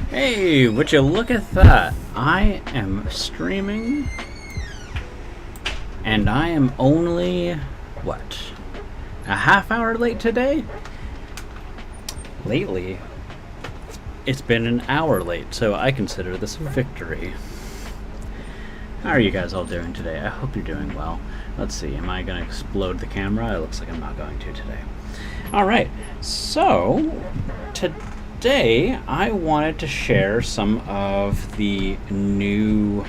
Hey, would you look at that? I am streaming, and I am only, what, a half hour late today? Lately, it's been an hour late, so I consider this a victory. How are you guys all doing today? I hope you're doing well. Let's see, am I going to explode the camera? It looks like I'm not going to today. Alright, so today I wanted to share some of the new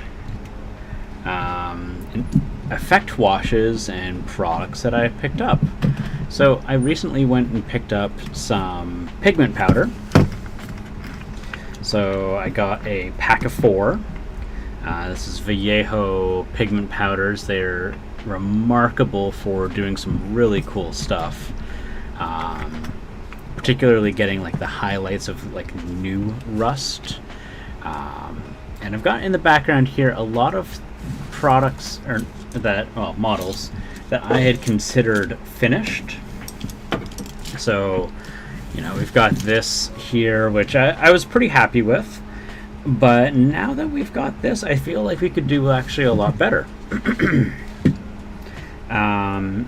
effect washes and products that I picked up. So I recently went and picked up some pigment powder. So I got a pack of 4. This is Vallejo pigment powders. They're remarkable for doing some really cool stuff. Particularly getting like the highlights of like new rust. And I've got in the background here a lot of products models that I had considered finished. So, you know, we've got this here, which I was pretty happy with. But now that we've got this, I feel like we could do actually a lot better.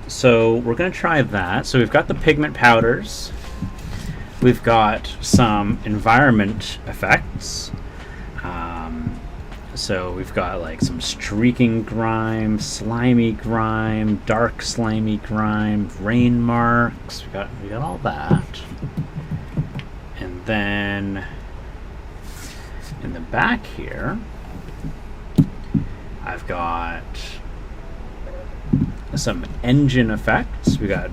So we're going to try that. So we've got the pigment powders. We've got some environment effects. So we've got like some streaking grime, slimy grime, dark slimy grime, rain marks. We got all that. And then in the back here, I've got some engine effects. We got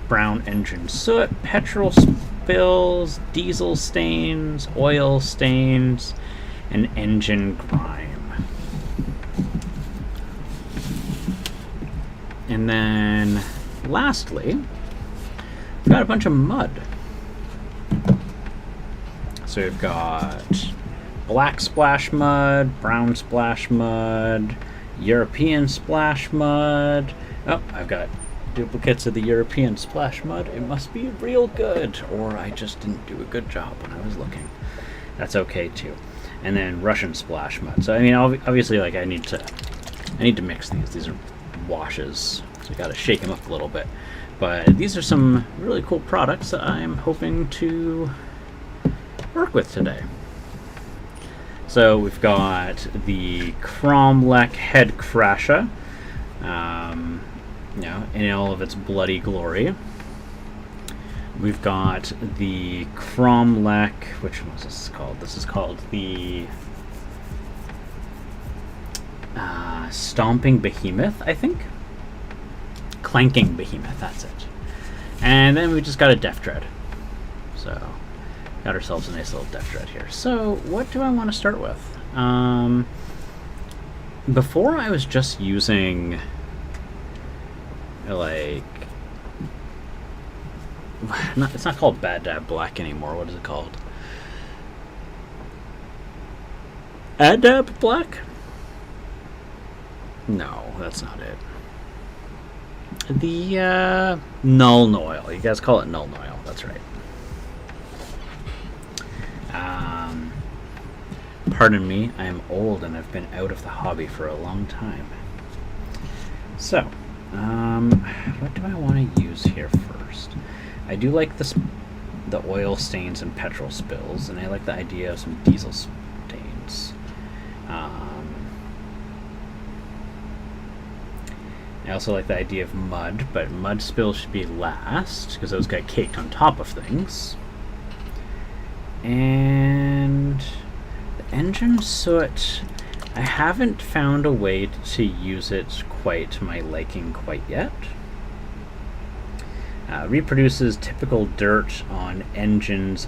brown engine soot, petrol spills, diesel stains, oil stains, and engine grime. And then lastly, we've got a bunch of mud. So we've got black splash mud, brown splash mud, European splash mud. Oh, I've got duplicates of the European splash mud. It must be real good, or I just didn't do a good job when I was looking. That's okay too. And then Russian splash mud. So I mean, obviously, like I need to mix these. These are washes, so I got to shake them up a little bit. But these are some really cool products that I'm hoping to work with today. So we've got the Cromlech Head Crasher, in all of its bloody glory. We've got the Cromlech, which one was this called? This is called the Stomping Behemoth, I think. Clanking Behemoth, that's it. And then we just got a Death Dread. So, got ourselves a nice little Death Dread here. So, what do I want to start with? Before I was just using, like, it's not called Bad Dab Black anymore. What is it called? Adab Black? No, that's not it. The Null Oil. You guys call it Null Oil. That's right. Pardon me, I am old and I've been out of the hobby for a long time. So, what do I want to use here first? I do like the oil stains and petrol spills, and I like the idea of some diesel stains. I also like the idea of mud, but mud spills should be last, because those get caked on top of things. And the engine soot, I haven't found a way to use it quite to my liking quite yet. Reproduces typical dirt on engines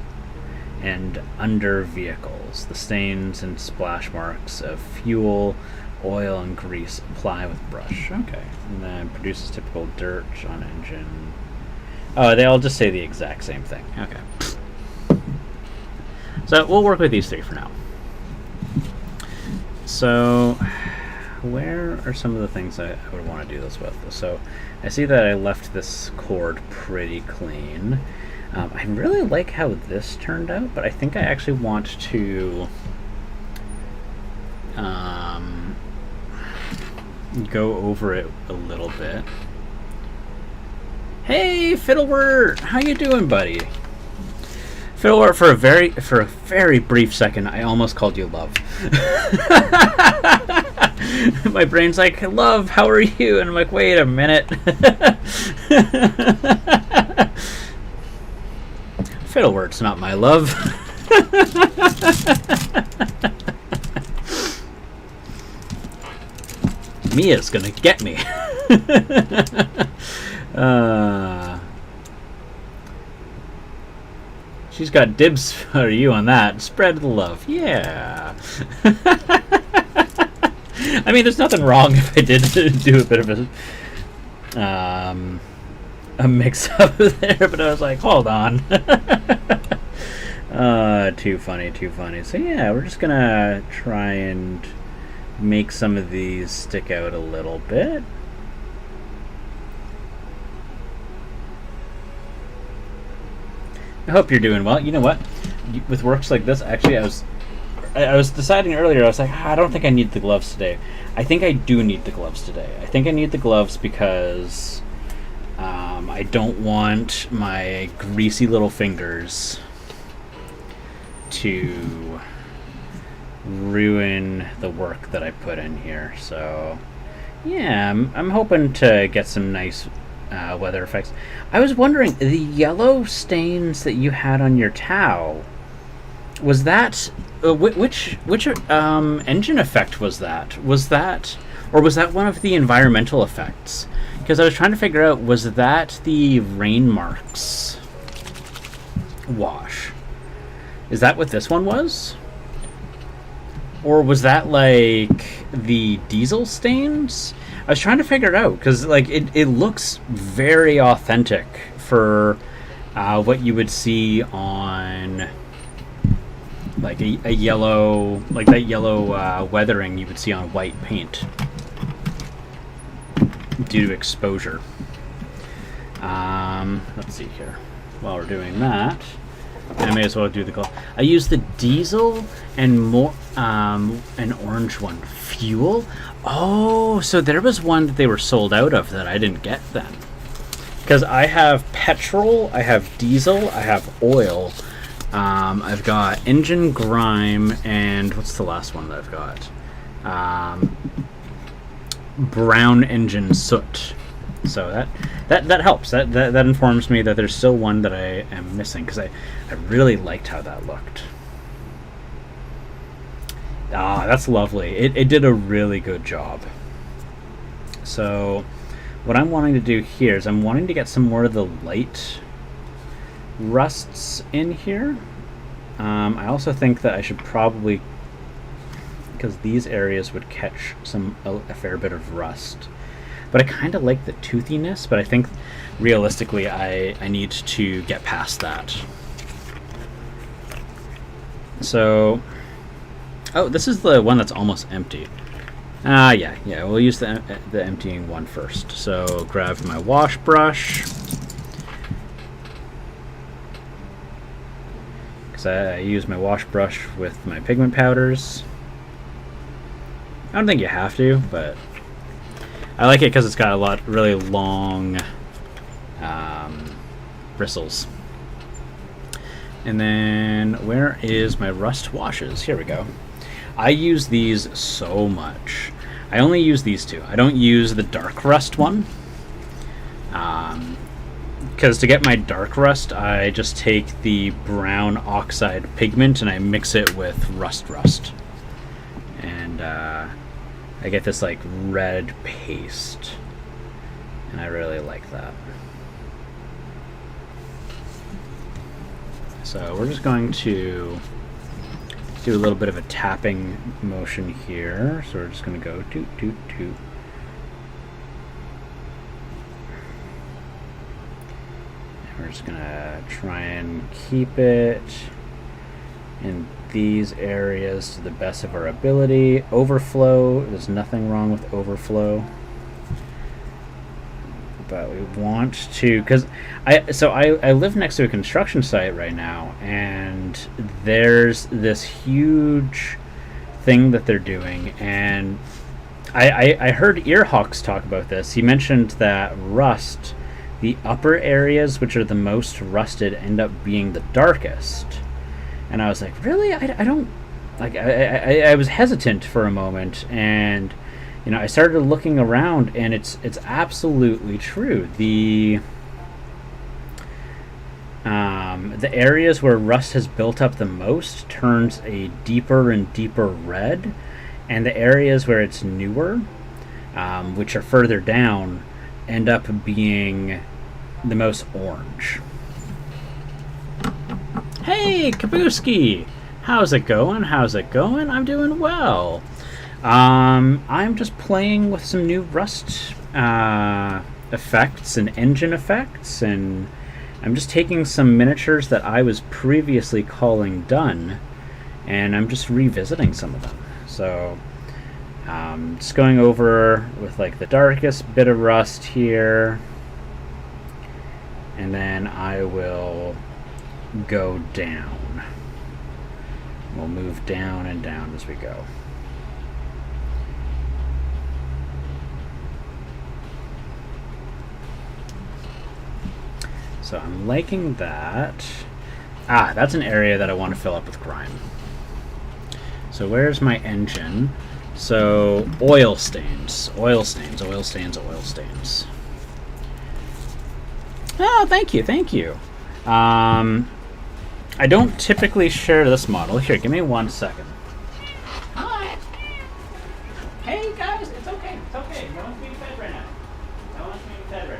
and under vehicles. The stains and splash marks of fuel, oil, and grease apply with brush. Okay. And then produces typical dirt on engine. Oh, they all just say the exact same thing. Okay. So we'll work with these three for now. So where are some of the things I would want to do this with? So I see that I left this cord pretty clean. I really like how this turned out, but I think I actually want to go over it a little bit. Hey, Fiddlewort! How you doing, buddy? Fiddlewort, for a very brief second, I almost called you Love. My brain's like, Love, how are you? And I'm like, wait a minute. Fiddlewort's not my love. Mia's gonna get me. She's got dibs for you on that. Spread the love. Yeah. I mean, there's nothing wrong if I did do a bit of a mix-up there, but I was like, hold on. Too funny, too funny. So yeah, we're just gonna try and make some of these stick out a little bit. I hope you're doing well. You know what? With works like this, actually, I was deciding earlier, I was like, I don't think I need the gloves today. I think I do need the gloves today. I think I need the gloves because I don't want my greasy little fingers to ruin the work that I put in here. So yeah, I'm hoping to get some nice weather effects. I was wondering, the yellow stains that you had on your towel, was that which engine effect was that? Was that, or was that one of the environmental effects? Because I was trying to figure out, was that the rain marks wash? Is that what this one was? Or was that like the diesel stains? I was trying to figure it out because like it looks very authentic for what you would see on like a yellow, like that yellow weathering you would see on white paint due to exposure. Let's see here. While we're doing that, I may as well do the gold. I used the diesel and more an orange one. Fuel? Oh, so there was one that they were sold out of that I didn't get then. Because I have petrol, I have diesel, I have oil. I've got engine grime, and what's the last one that I've got? Brown engine soot. So that helps. That informs me that there's still one that I am missing, because I really liked how that looked. Ah, that's lovely. It did a really good job. So what I'm wanting to do here is I'm wanting to get some more of the light rusts in here. I also think that I should probably, because these areas would catch a fair bit of rust. But I kind of like the toothiness, but I think realistically I need to get past that. So, oh, this is the one that's almost empty. Yeah, we'll use the emptying one first. So, grab my wash brush. Because I use my wash brush with my pigment powders. I don't think you have to, but I like it because it's got a lot really long bristles. And then where is my rust washes? Here we go. I use these so much. I only use these two. I don't use the dark rust one. Because to get my dark rust, I just take the brown oxide pigment and I mix it with rust. And I get this like red paste, and I really like that. So we're just going to do a little bit of a tapping motion here. So we're just going to go toot toot toot. And we're just going to try and keep it in these areas to the best of our ability. Overflow, there's nothing wrong with overflow, but we want to, because I live next to a construction site right now, and there's this huge thing that they're doing, and I heard Earhawks talk about this. He mentioned that rust, the upper areas which are the most rusted, end up being the darkest. And I was like, really? I don't, like, I was hesitant for a moment, and, you know, I started looking around, and it's absolutely true. The areas where rust has built up the most turns a deeper and deeper red, and the areas where it's newer, which are further down, end up being the most orange. Hey, Kabuski! How's it going? I'm doing well. I'm just playing with some new rust effects and engine effects, and I'm just taking some miniatures that I was previously calling done, and I'm just revisiting some of them. So, just going over with like the darkest bit of rust here, and then I will go down. We'll move down and down as we go. So I'm liking that. That's an area that I want to fill up with grime. So where's my engine? So oil stains, oil stains, oil stains, oil stains. Oh, thank you, thank you. I don't typically share this model. Here, give me 1 second. Hi. Hey guys, it's okay, it's okay. No one's being fed right now. No one's being fed right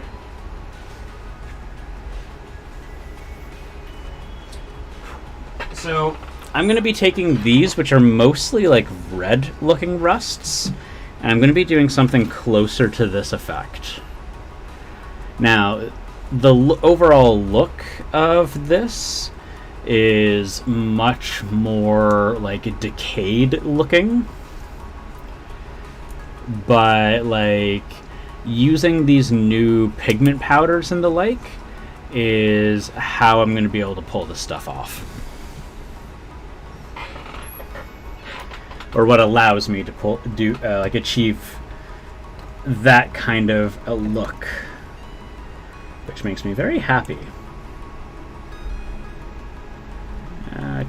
now. So I'm going to be taking these, which are mostly like red looking rusts, and I'm going to be doing something closer to this effect. Now, the overall look of this is much more like decayed looking, but like using these new pigment powders and the like is how I'm going to be able to pull this stuff off, or what allows me to achieve that kind of a look, which makes me very happy.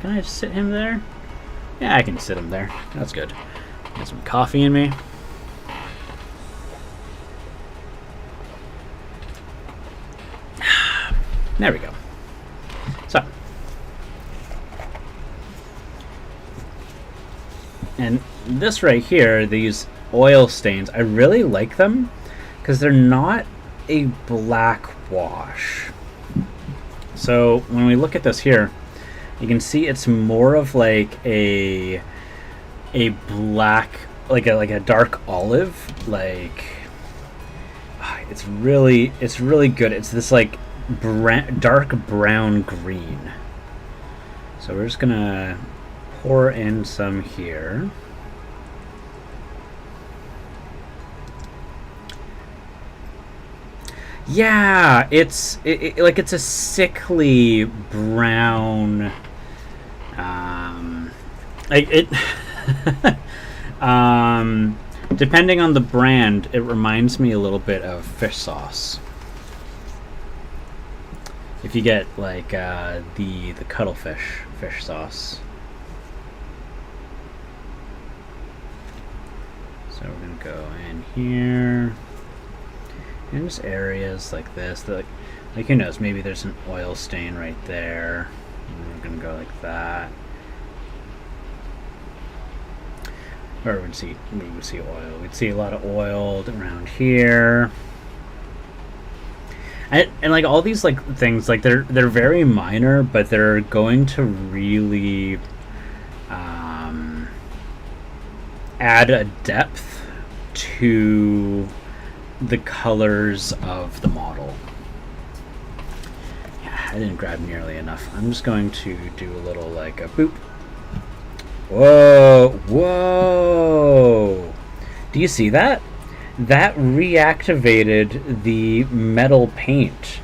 Can I just sit him there? Yeah, I can sit him there. That's good. Get some coffee in me. There we go. So, and this right here, these oil stains, I really like them because they're not a black wash. So when we look at this here, you can see it's more of like a black, like a dark olive, like it's really good. It's this like dark brown green. So we're just gonna pour in some here. Yeah, it's a sickly brown. Depending on the brand, it reminds me a little bit of fish sauce. If you get like the cuttlefish fish sauce. So we're gonna go in here. And just areas like this, like who knows, maybe there's an oil stain right there. And we're gonna go like that. Or we would see oil. We'd see a lot of oil around here. And like all these like things, like they're very minor, but they're going to really add a depth to the colors of the model. Yeah, I didn't grab nearly enough. I'm just going to do a little like a boop. Whoa, whoa! Do you see that? That reactivated the metal paint.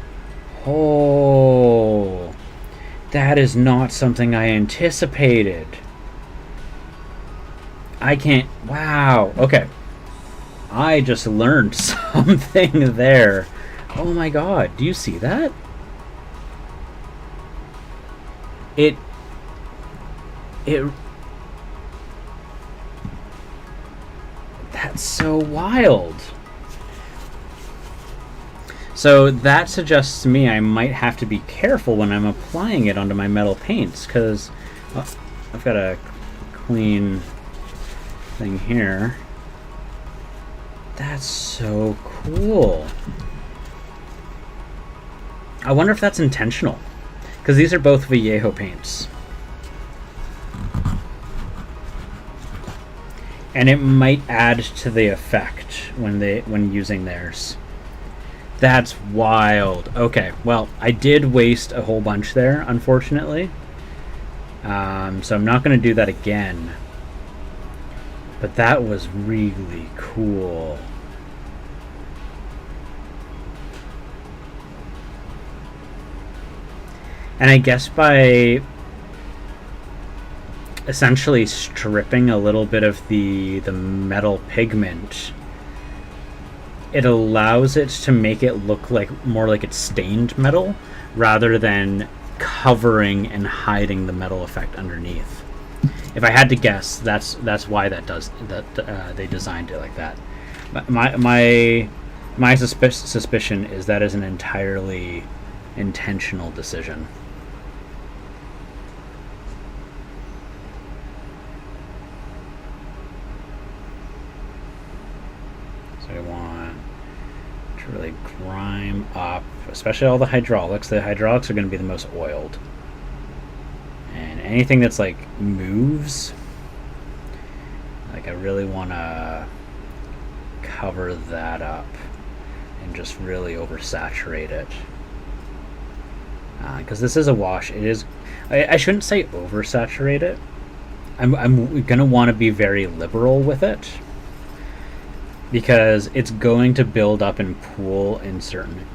Oh, that is not something I anticipated. I can't. Wow. Okay. I just learned something there. Oh my god, do you see that? It that's so wild. So that suggests to me I might have to be careful when I'm applying it onto my metal paints, because I've got a clean thing here. That's so cool. I wonder if that's intentional, because these are both Vallejo paints. And it might add to the effect when using theirs. That's wild. Okay, well, I did waste a whole bunch there, unfortunately. So I'm not going to do that again. But that was really cool. And I guess by essentially stripping a little bit of the metal pigment, it allows it to make it look like more like it's stained metal rather than covering and hiding the metal effect underneath. If I had to guess, that's why they designed it like that. My suspicion is that is an entirely intentional decision. So I want to really grime up, especially all the hydraulics. The hydraulics are going to be the most oiled. And anything that's like moves, like I really want to cover that up and just really oversaturate it. Because this is a wash. It is. I shouldn't say oversaturate it. I'm going to want to be very liberal with it, because it's going to build up and pool in certain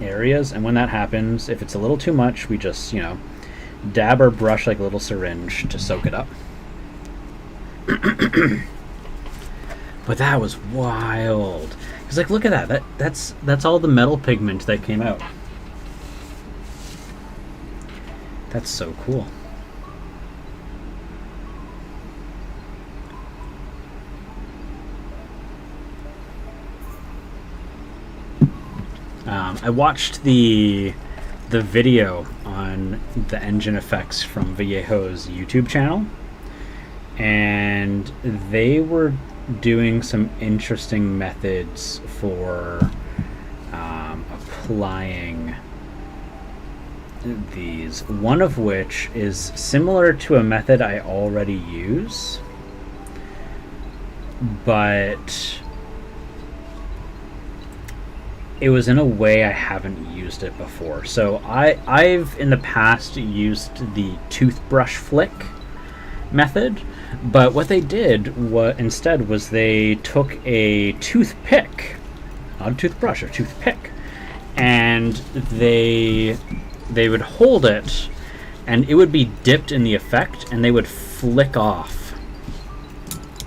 areas. And when that happens, if it's a little too much, we just, dab our brush like a little syringe to soak it up. But that was wild. Because, like, look at that. That's all the metal pigment that came out. That's so cool. I watched the video on the engine effects from Vallejo's YouTube channel, and they were doing some interesting methods for applying these, one of which is similar to a method I already use, but it was in a way I haven't used it before. So I've in the past used the toothbrush flick method, but what they did instead was they took a toothpick, not a toothbrush, a toothpick, and they would hold it, and it would be dipped in the effect, and they would flick off,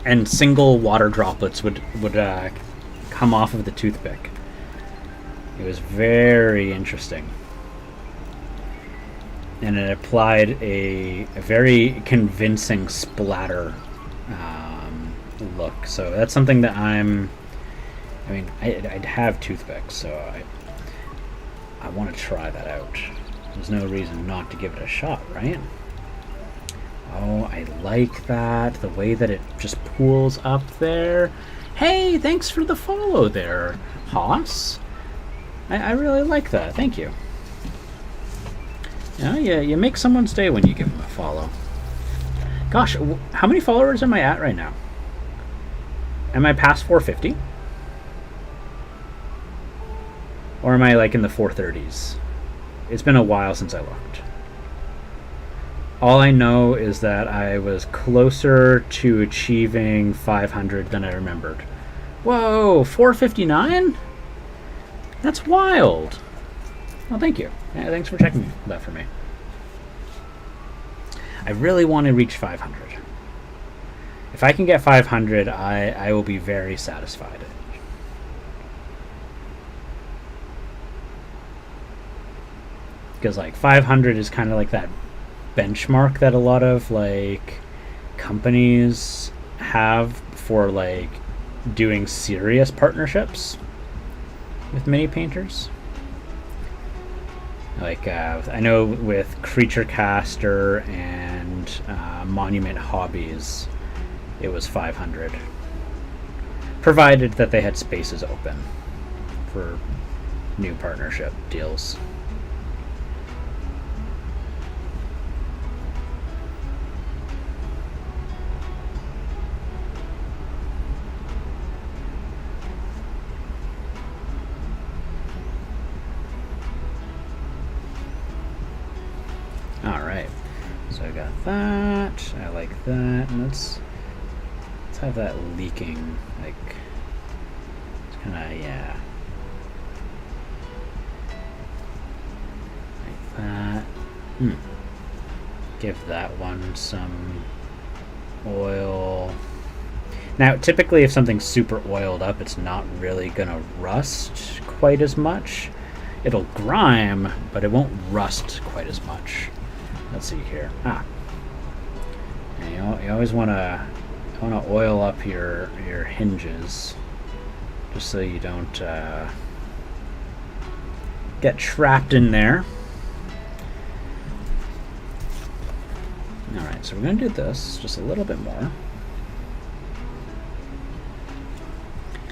and single water droplets would come off of the toothpick. It was very interesting, and it applied a very convincing splatter look. So that's something that I'd have toothpicks, so I want to try that out. There's no reason not to give it a shot, right? Oh, I like that. The way that it just pools up there. Hey, thanks for the follow there, Haas. I really like that. Thank you. Yeah, you make someone's day when you give them a follow. Gosh, how many followers am I at right now? Am I past 450? Or am I like in the 430s? It's been a while since I looked. All I know is that I was closer to achieving 500 than I remembered. Whoa, 459? That's wild. Well, thank you. Yeah, thanks for checking that for me. I really want to reach 500. If I can get 500, I will be very satisfied. Because like 500 is kind of like that benchmark that a lot of like companies have for like doing serious partnerships with mini painters. Like I know with Creature Caster and Monument Hobbies, it was 500, provided that they had spaces open for new partnership deals. Alright, so I got that, I like that, and let's have that leaking, like, it's kinda, yeah. Like that. Give that one some oil. Now, typically if something's super oiled up, it's not really gonna rust quite as much. It'll grime, but it won't rust quite as much. Let's see here. You always want to oil up your hinges, just so you don't get trapped in there. Alright, so we're going to do this just a little bit more.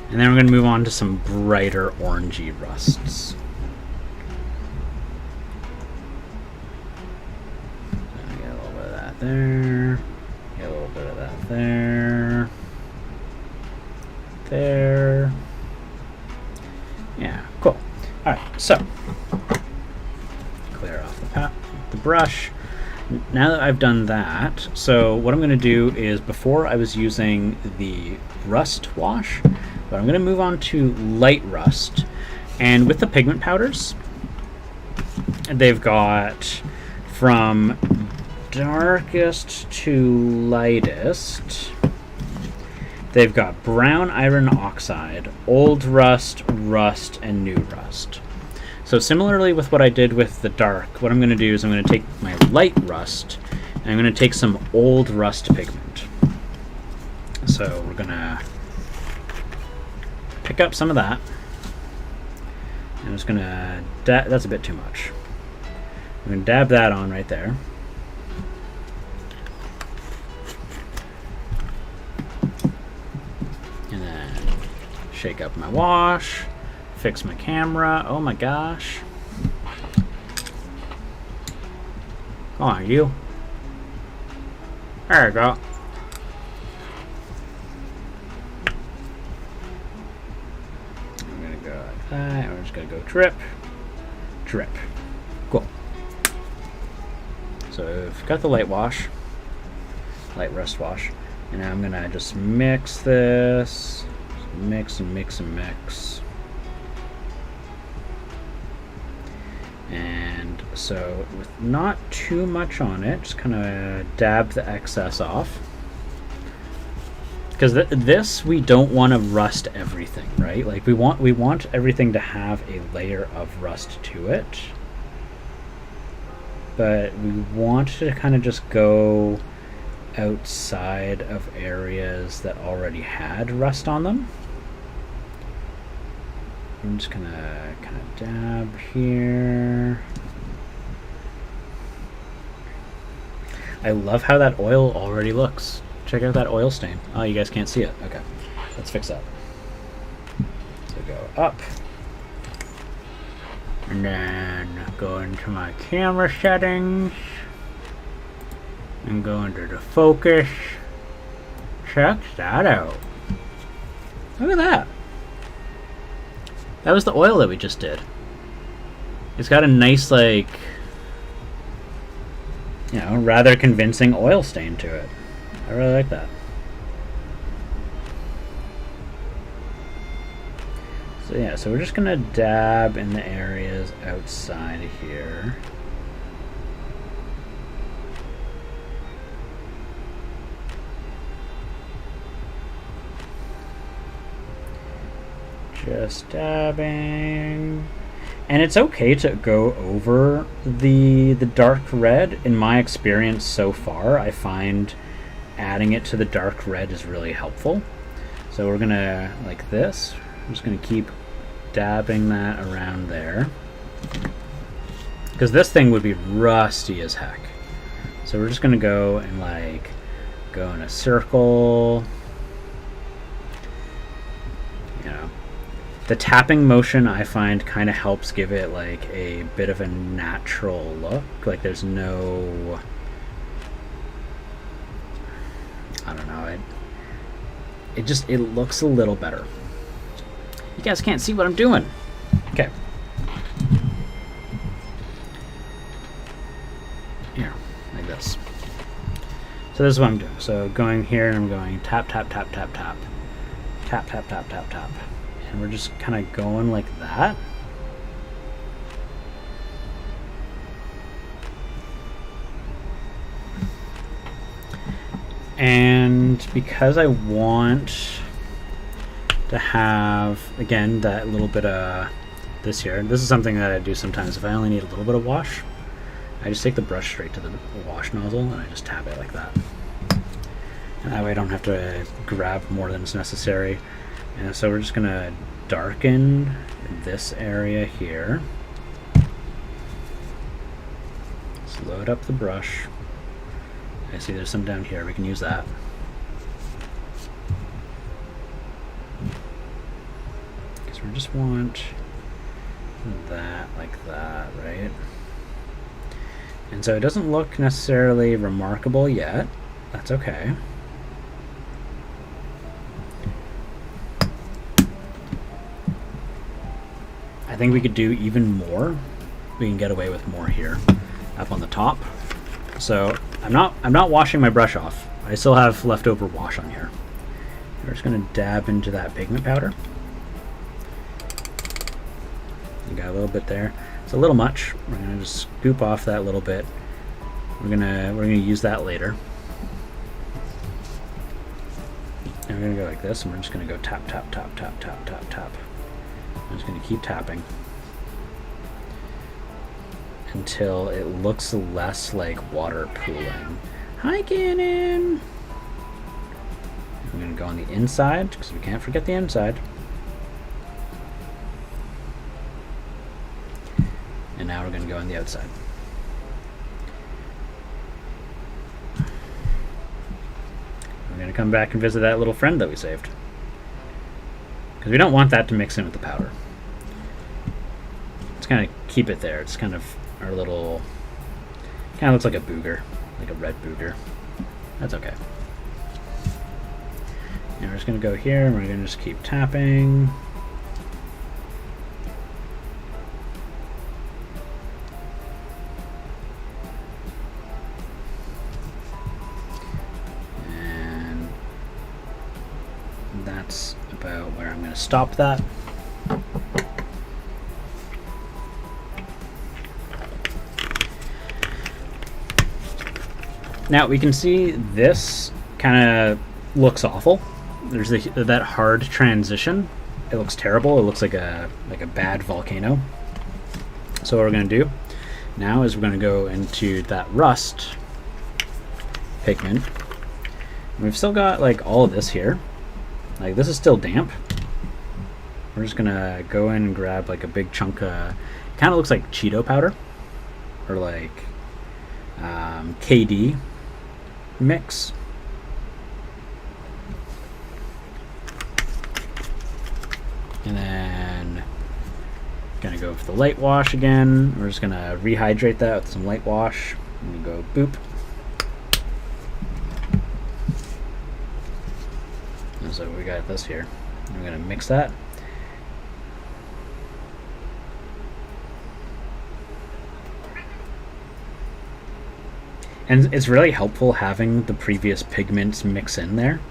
And then we're going to move on to some brighter orangey rusts. Get a little bit of that there. Get a little bit of that there. There. Yeah, cool. Alright, so clear off the brush. Now that I've done that, so what I'm going to do is, before I was using the rust wash, but I'm going to move on to light rust. And with the pigment powders, they've got from darkest to lightest. They've got brown iron oxide, old rust, rust, and new rust. So similarly with what I did with the dark, what I'm going to do is I'm going to take my light rust and I'm going to take some old rust pigment. So we're going to pick up some of that. I'm just going to that's a bit too much. I'm going to dab that on right there. And then shake up my wash. Fix my camera. Oh my gosh. Come on, you. There we go. I'm gonna go like that. We're just gonna go drip, drip. Cool. So I've got the light wash, light rust wash, and now I'm gonna just mix this, mix and mix and mix. And so with not too much on it, just kind of dab the excess off. Because this, we don't want to rust everything, right? Like we want everything to have a layer of rust to it. But we want to kind of just go outside of areas that already had rust on them. I'm just gonna kind of dab here. I love how that oil already looks. Check out that oil stain. Oh, you guys can't see it. Okay, let's fix that. So go up, and then go into my camera settings, and go into the focus. Check that out. Look at that. That was the oil that we just did. It's got a nice, like, you know, rather convincing oil stain to it. I really like that. So yeah, so we're just gonna dab in the areas outside of here. Just dabbing. And it's okay to go over the dark red. In my experience so far, I find adding it to the dark red is really helpful. So we're gonna, like this, I'm just gonna keep dabbing that around there. Because this thing would be rusty as heck. So we're just gonna go and like, go in a circle. You know. The tapping motion, I find, kind of helps give it like a bit of a natural look. Like there's no, I don't know, it looks a little better. You guys can't see what I'm doing. Okay. Here, like this. So this is what I'm doing. So going here and I'm going tap, tap, tap, tap, tap. Tap, tap, tap, tap, tap. And we're just kind of going like that. And because I want to have, again, that little bit of this here, this is something that I do sometimes. If I only need a little bit of wash, I just take the brush straight to the wash nozzle and I just tap it like that. And that way I don't have to grab more than is necessary. And so we're just gonna darken this area here. Let's load up the brush. I see there's some down here, we can use that. Because we just want that like that, right? And so it doesn't look necessarily remarkable yet. That's okay. I think we could do even more. We can get away with more here up on the top. So I'm not washing my brush off. I still have leftover wash on here. We're just gonna dab into that pigment powder. You got a little bit there. It's a little much. We're gonna just scoop off that little bit. We're gonna use that later. And we're gonna go like this, and we're just gonna go tap, tap, tap, tap, tap, tap, tap. I'm just gonna keep tapping until it looks less like water pooling. Hi, Cannon! I'm gonna go on the inside, because we can't forget the inside. And now we're gonna go on the outside. We're gonna come back and visit that little friend that we saved. Because we don't want that to mix in with the powder. Let's kind of keep it there. It's kind of our little, kind of looks like a booger, like a red booger. That's okay. And we're just gonna go here and we're gonna just keep tapping. And that's about where I'm gonna stop that. Now we can see this kind of looks awful. There's that hard transition. It looks terrible. It looks like a bad volcano. So what we're going to do now is we're going to go into that rust pigment. We've still got like all of this here. Like this is still damp. We're just going to go in and grab like a big chunk of, kind of looks like Cheeto powder or like KD mix. And then gonna go for the light wash again. We're just gonna rehydrate that with some light wash. And go boop. And so we got this here. We're gonna mix that. And it's really helpful having the previous pigments mix in there,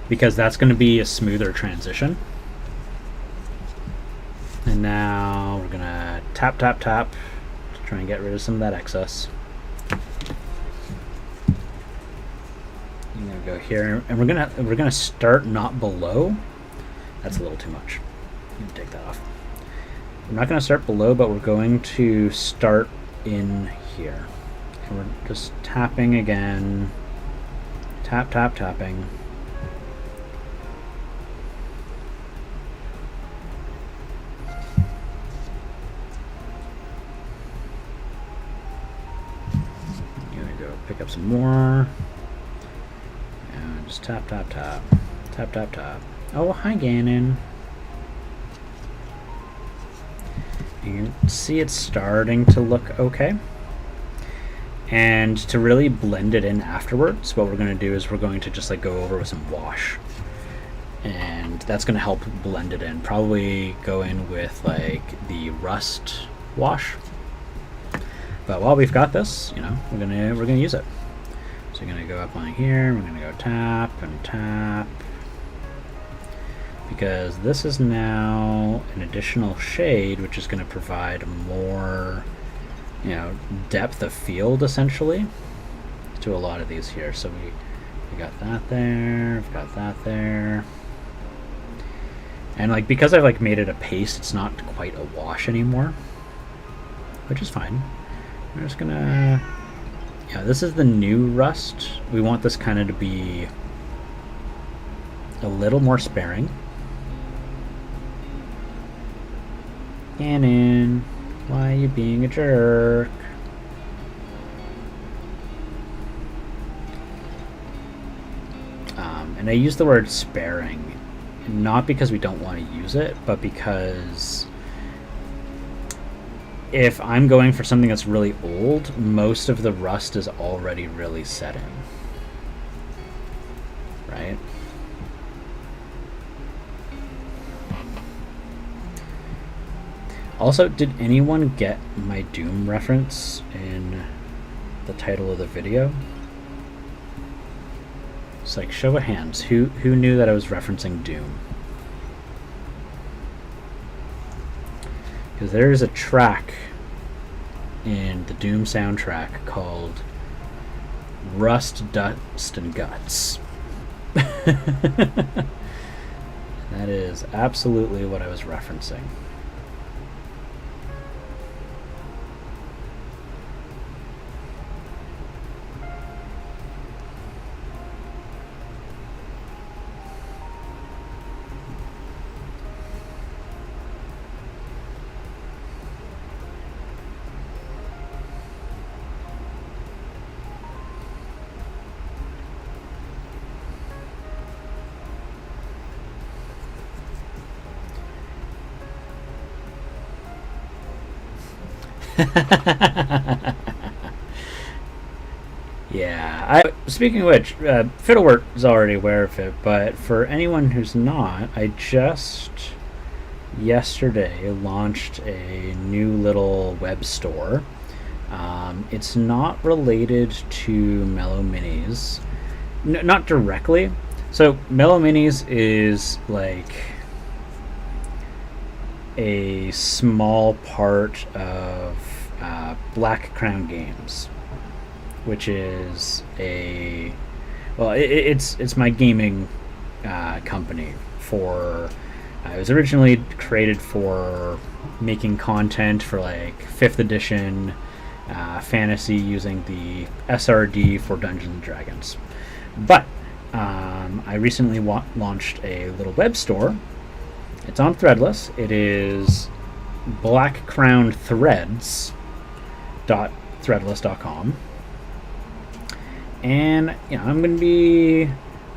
because that's going to be a smoother transition. And now we're going to tap, tap, tap to try and get rid of some of that excess. I'm going to go here, and we're gonna start not below. That's a little too much. I'm going to take that off. We're not going to start below, but we're going to start in here. And we're just tapping again. Tap, tap, tapping. I'm gonna go pick up some more. And just tap, tap, tap. Tap, tap, tap. Oh, hi, Ganon. You can see it's starting to look okay. And to really blend it in afterwards, what we're going to do is we're going to just like go over with some wash. And that's going to help blend it in. Probably go in with like the rust wash. But while we've got this, you know, we're gonna use it. So we're gonna go up on here, we're gonna go tap and tap. Because this is now an additional shade, which is going to provide more, you know, depth of field essentially to a lot of these here. So we got that there, we've got that there, and like because I've like made it a paste, it's not quite a wash anymore, which is fine. We're just gonna Yeah, this is the new Rust. We want this kind of to be a little more sparing. Ganon, why are you being a jerk? And I use the word sparing, not because we don't want to use it, but because if I'm going for something that's really old, most of the rust is already really set in. Right? Also, did anyone get my Doom reference in the title of the video? It's like, show of hands. Who knew that I was referencing Doom? Because there is a track in the Doom soundtrack called Rust, Dust, and Guts. That is absolutely what I was referencing. Yeah, speaking of which, Fiddlewort is already aware of it, but for anyone who's not, I just yesterday launched a new little web store. It's not related to Mellow Minis, not directly. So Mellow Minis is like a small part of Black Crown Games, which is it's my gaming company for. It was originally created for making content for like 5th edition fantasy using the SRD for Dungeons and Dragons, but I recently launched a little web store. It's on Threadless. It is blackcrownthreads.threadless.com. And I'm going to be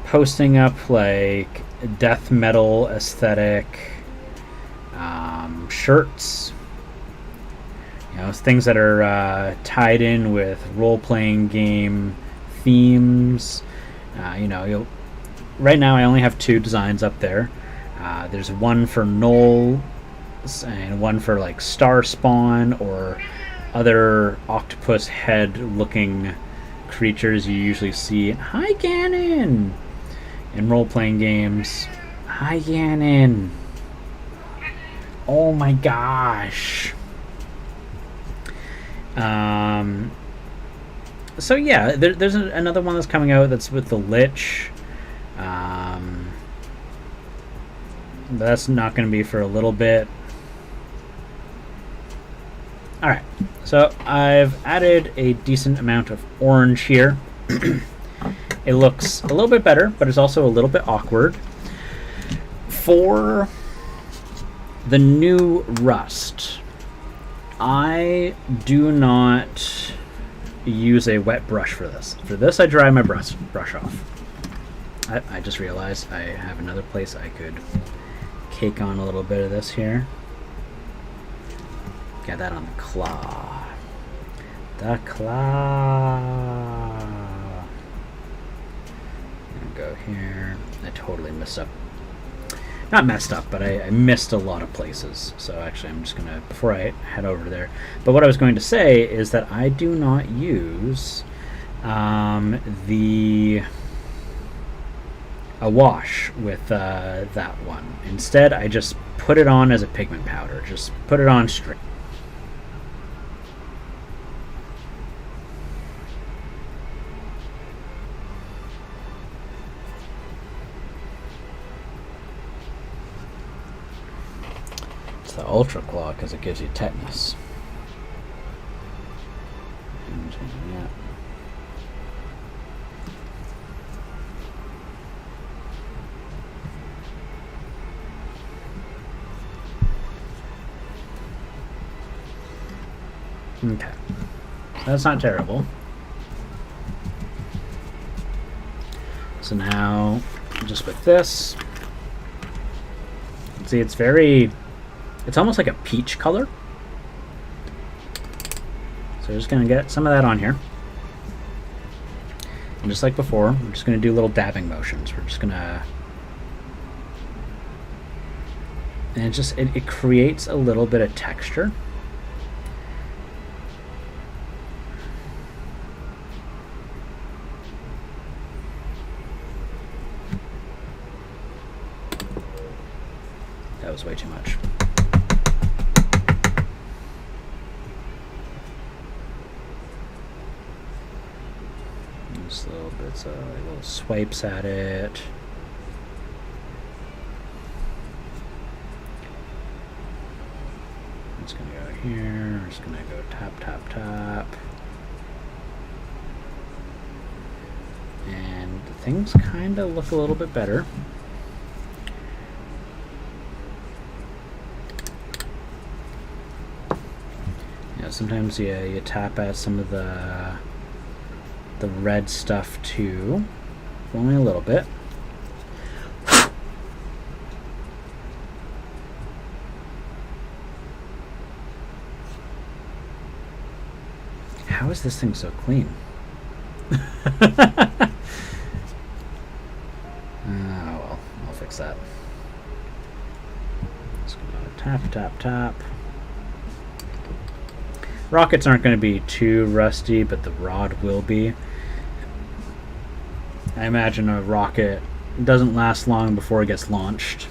posting up like death metal aesthetic shirts, things that are tied in with role-playing game themes. Right now I only have 2 designs up there. There's one for Knoll and one for like Star Spawn or other octopus head looking creatures you usually see. Hi, Ganon! In role-playing games. Hi, Ganon! Oh my gosh! So yeah, there's another one that's coming out that's with the Lich. That's not going to be for a little bit. Alright, so I've added a decent amount of orange here. It looks a little bit better, but it's also a little bit awkward. For the new Rust, I do not use a wet brush for this. For this, I dry my brush off. I just realized I have another place I could cake on a little bit of this here. Got that on the claw. The claw. Go here. I totally messed up. Not messed up, but I missed a lot of places. So actually I'm just going to, before I head over there. But what I was going to say is that I do not use a wash with that one. Instead, I just put it on as a pigment powder. Just put it on straight. It's the Ultra Claw because it gives you tetanus. And, yeah. Okay. That's not terrible. So now, just with this, see, it's almost like a peach color. So we're just going to get some of that on here. And just like before, we're just going to do little dabbing motions. We're just going to... And it creates a little bit of texture. That was way too much. Just little bits of little swipes at it. I'm just gonna go here. I'm just gonna go tap, tap, tap. And things kind of look a little bit better. Sometimes you tap at some of the red stuff too, only a little bit. How is this thing so clean? Oh well, I'll fix that. Just gonna tap, tap, tap. Rockets aren't going to be too rusty, but the rod will be. I imagine a rocket doesn't last long before it gets launched.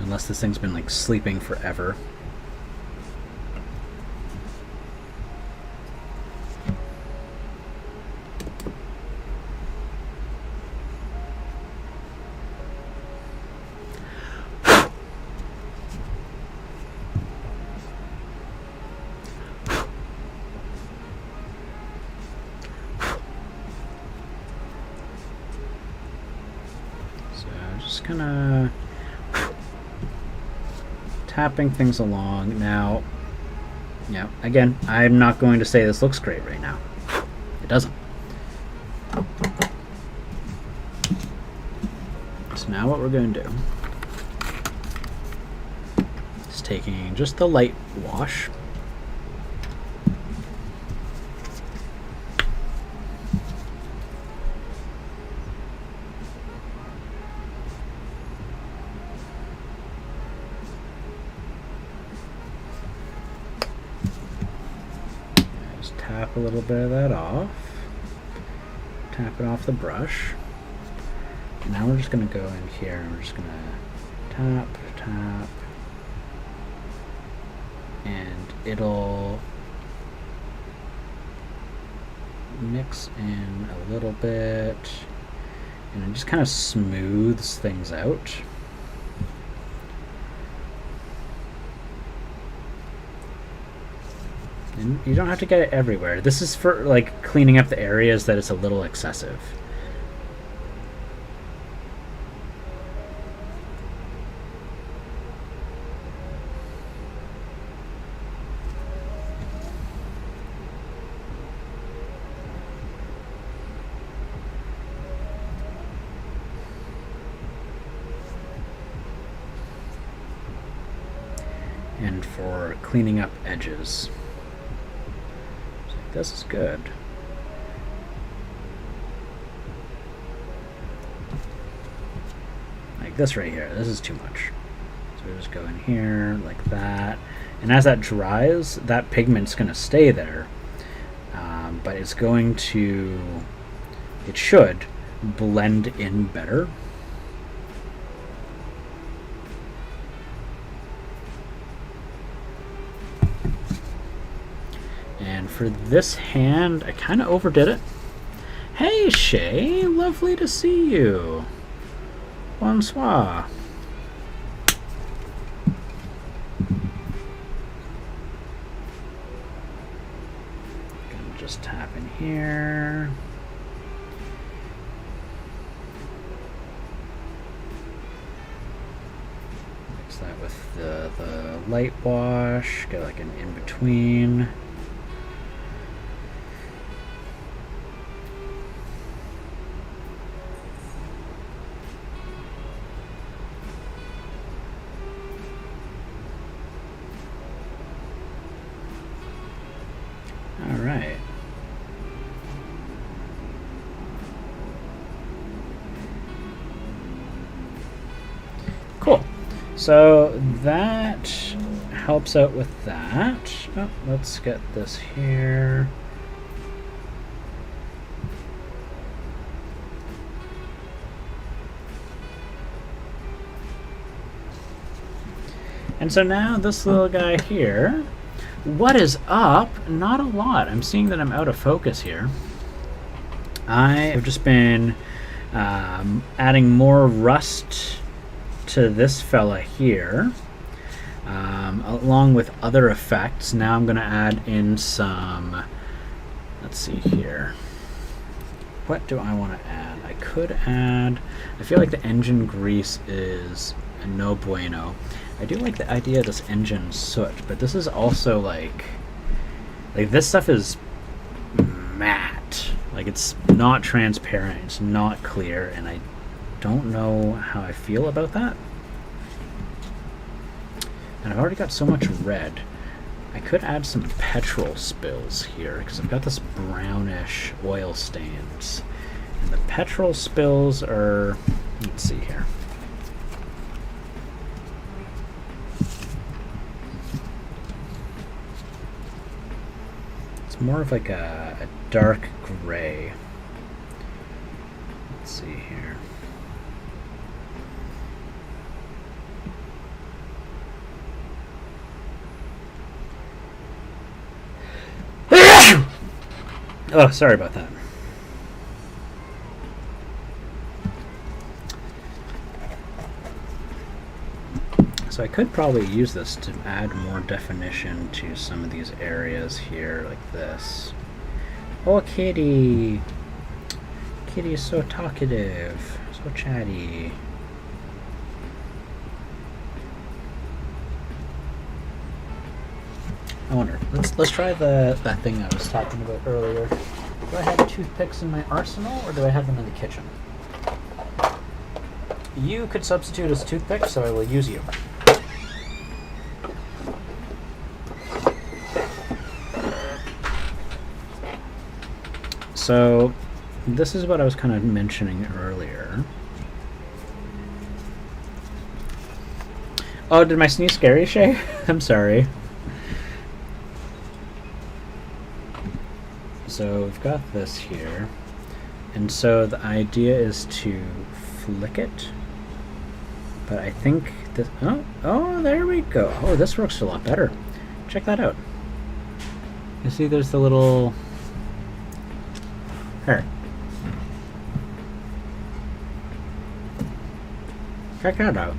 Unless this thing's been like sleeping forever. Kind of tapping things along. Now, yeah, again, I'm not going to say this looks great right now. It doesn't. So now what we're going to do is taking just the light wash. Tap a little bit of that off. Tap it off the brush. And now we're just going to go in here and we're just going to tap, tap. And it'll mix in a little bit. And it just kind of smooths things out. And you don't have to get it everywhere. This is for like cleaning up the areas that it's a little excessive. And for cleaning up edges. This is good. Like this right here, this is too much. So we just go in here like that. And as that dries, that pigment's going to stay there. But it's going to, it should blend in better. And for this hand, I kind of overdid it. Hey, Shay, lovely to see you. Bonsoir. Gonna just tap in here. Mix that with the light wash, get like an in-between. All right. Cool. So that helps out with that. Oh, let's get this here. And so now this little guy here, what is up? Not a lot. I'm seeing that I'm out of focus here. I have just been adding more rust to this fella here, along with other effects. Now I'm going to add in some, let's see here. What do I want to add? I could add, I feel like the engine grease is a no bueno. I do like the idea of this engine soot, but this is also like this stuff is matte. Like, it's not transparent, it's not clear, and I don't know how I feel about that. And I've already got so much red. I could add some petrol spills here, because I've got this brownish oil stains. And the petrol spills are, let's see here. It's more of like a dark gray. Let's see here. Oh, sorry about that. So I could probably use this to add more definition to some of these areas here, like this. Oh, Kitty! Kitty is so talkative, so chatty. I wonder. Let's try that thing I was talking about earlier. Do I have toothpicks in my arsenal, or do I have them in the kitchen? You could substitute as toothpicks, so I will use you. So, this is what I was kind of mentioning earlier. Oh, did my sneeze scare you, Shay? I'm sorry. So we've got this here, and so the idea is to flick it, but I think this, oh, there we go. Oh, this works a lot better. Check that out. You see there's the little, here. Check that out.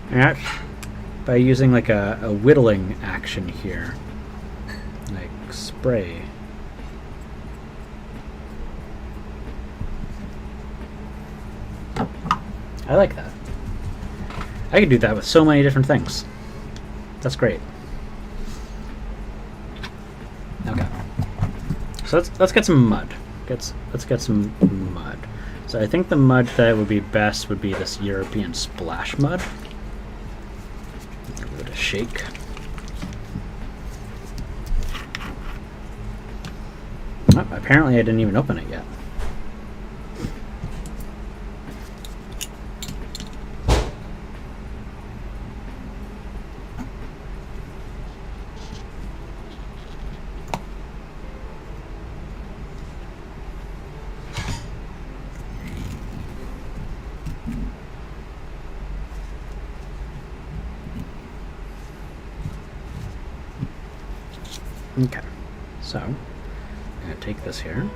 And that's by using like a whittling action here. Like spray. I like that. I could do that with so many different things. That's great. Okay. So let's get some mud. Let's get some mud. So I think the mud that would be best would be this European splash mud. Give it a shake. Oh, apparently I didn't even open it yet. Okay, so I'm going to take this here. I'm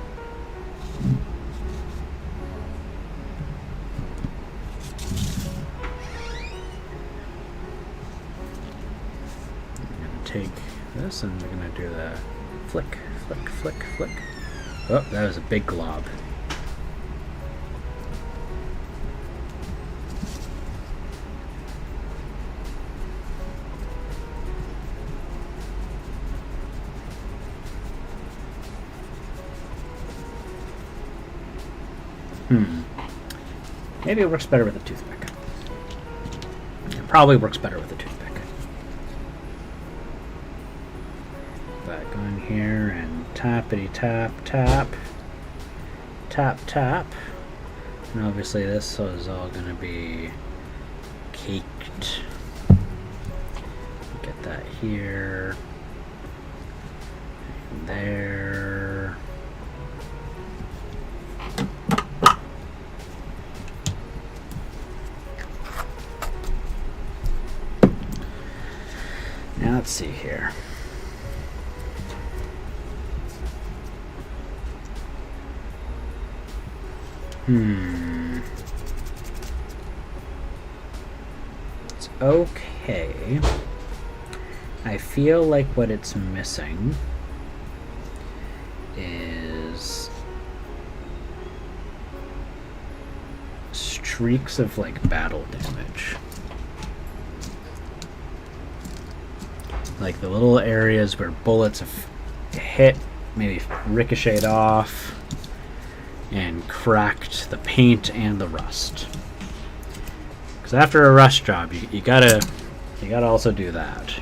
going to take this and we're going to do the flick, flick, flick, flick. Oh, that was a big glob. Maybe it works better with a toothpick. It probably works better with a toothpick. But go in here and tappity tap tap. Tap tap. And obviously this is all going to be caked. Get that here. And there. Now let's see here. It's okay. I feel like what it's missing is streaks of like battle damage. Like the little areas where bullets have hit, maybe ricocheted off and cracked the paint and the rust. Because after a rust job, you gotta also do that.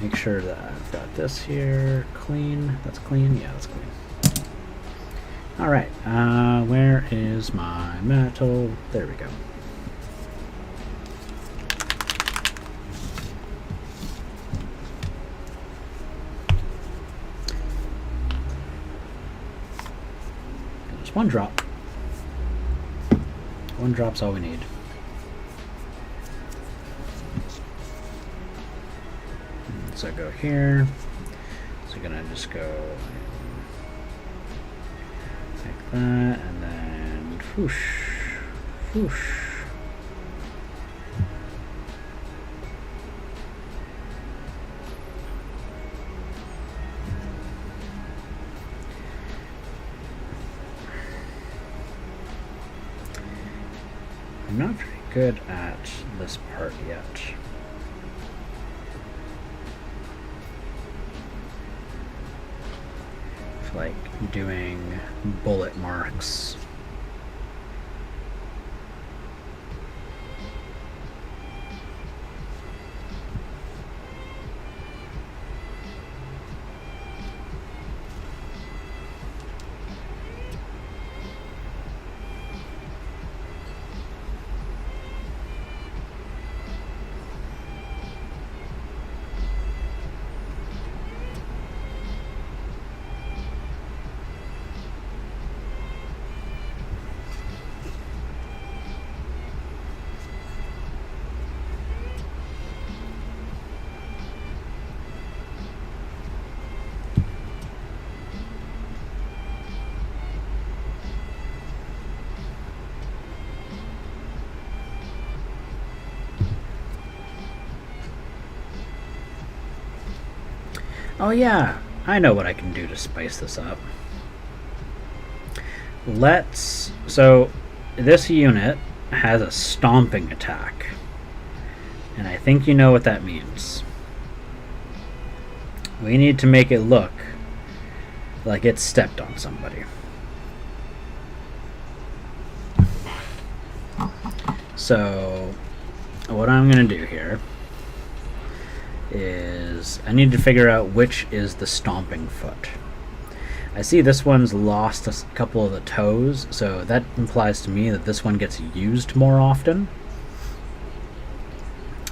Make sure that I've got this here clean. That's clean. Yeah, that's clean. All right. Where is my metal? There we go. Just one drop. One drop's all we need. So go here. So we're gonna just go like that, and then whoosh, whoosh. I'm not very good at this part yet. Like doing bullet marks. Oh yeah, I know what I can do to spice this up. So this unit has a stomping attack. And I think you know what that means. We need to make it look like it stepped on somebody. So what I'm going to do here is I need to figure out which is the stomping foot. I see this one's lost a couple of the toes, so that implies to me that this one gets used more often.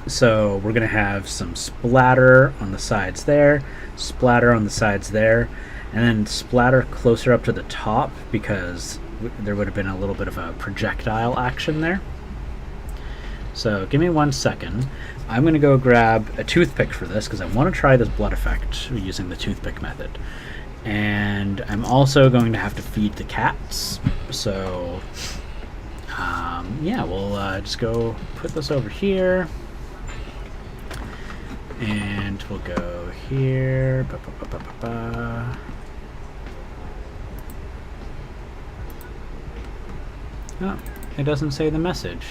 So we're going to have some splatter on the sides there, splatter on the sides there, and then splatter closer up to the top because there would have been a little bit of a projectile action there. So give me 1 second. I'm going to go grab a toothpick for this because I want to try this blood effect using the toothpick method. And I'm also going to have to feed the cats. So yeah, we'll just go put this over here. And we'll go here. Ba, ba, ba, ba, ba, ba. Oh, it doesn't say the message.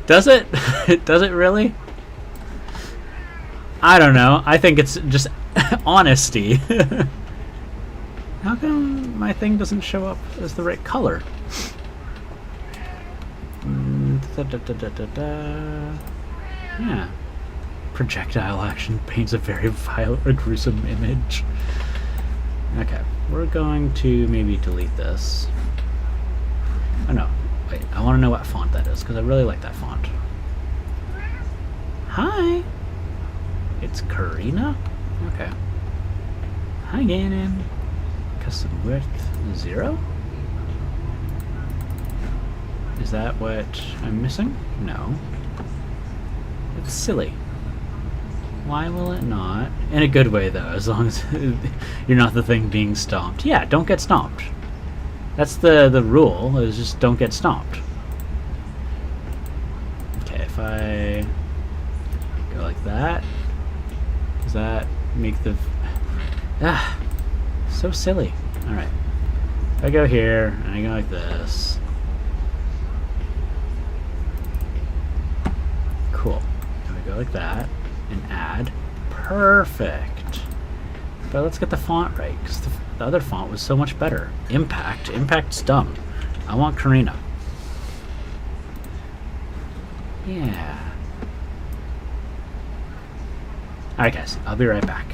Does it? Does it really? I don't know. I think it's just honesty. How come my thing doesn't show up as the right color? Yeah. Projectile action paints a very vile or gruesome image. Okay, we're going to maybe delete this. Oh no, wait, I want to know what font that is, because I really like that font. Hi! It's Karina? Okay. Hi, Ganon. Custom width 0? Is that what I'm missing? No. It's silly. Why will it not? In a good way, though, as long as you're not the thing being stomped. Yeah, don't get stomped. That's the rule, is just don't get stomped. Okay, if I go like that, does that make the... Ah, so silly. Alright. If I go here, and I go like this. Cool. If I go like that, and add. Perfect. But let's get the font right, because the other font was so much better. Impact. Impact's dumb. I want Karina. Yeah. Alright guys, I'll be right back.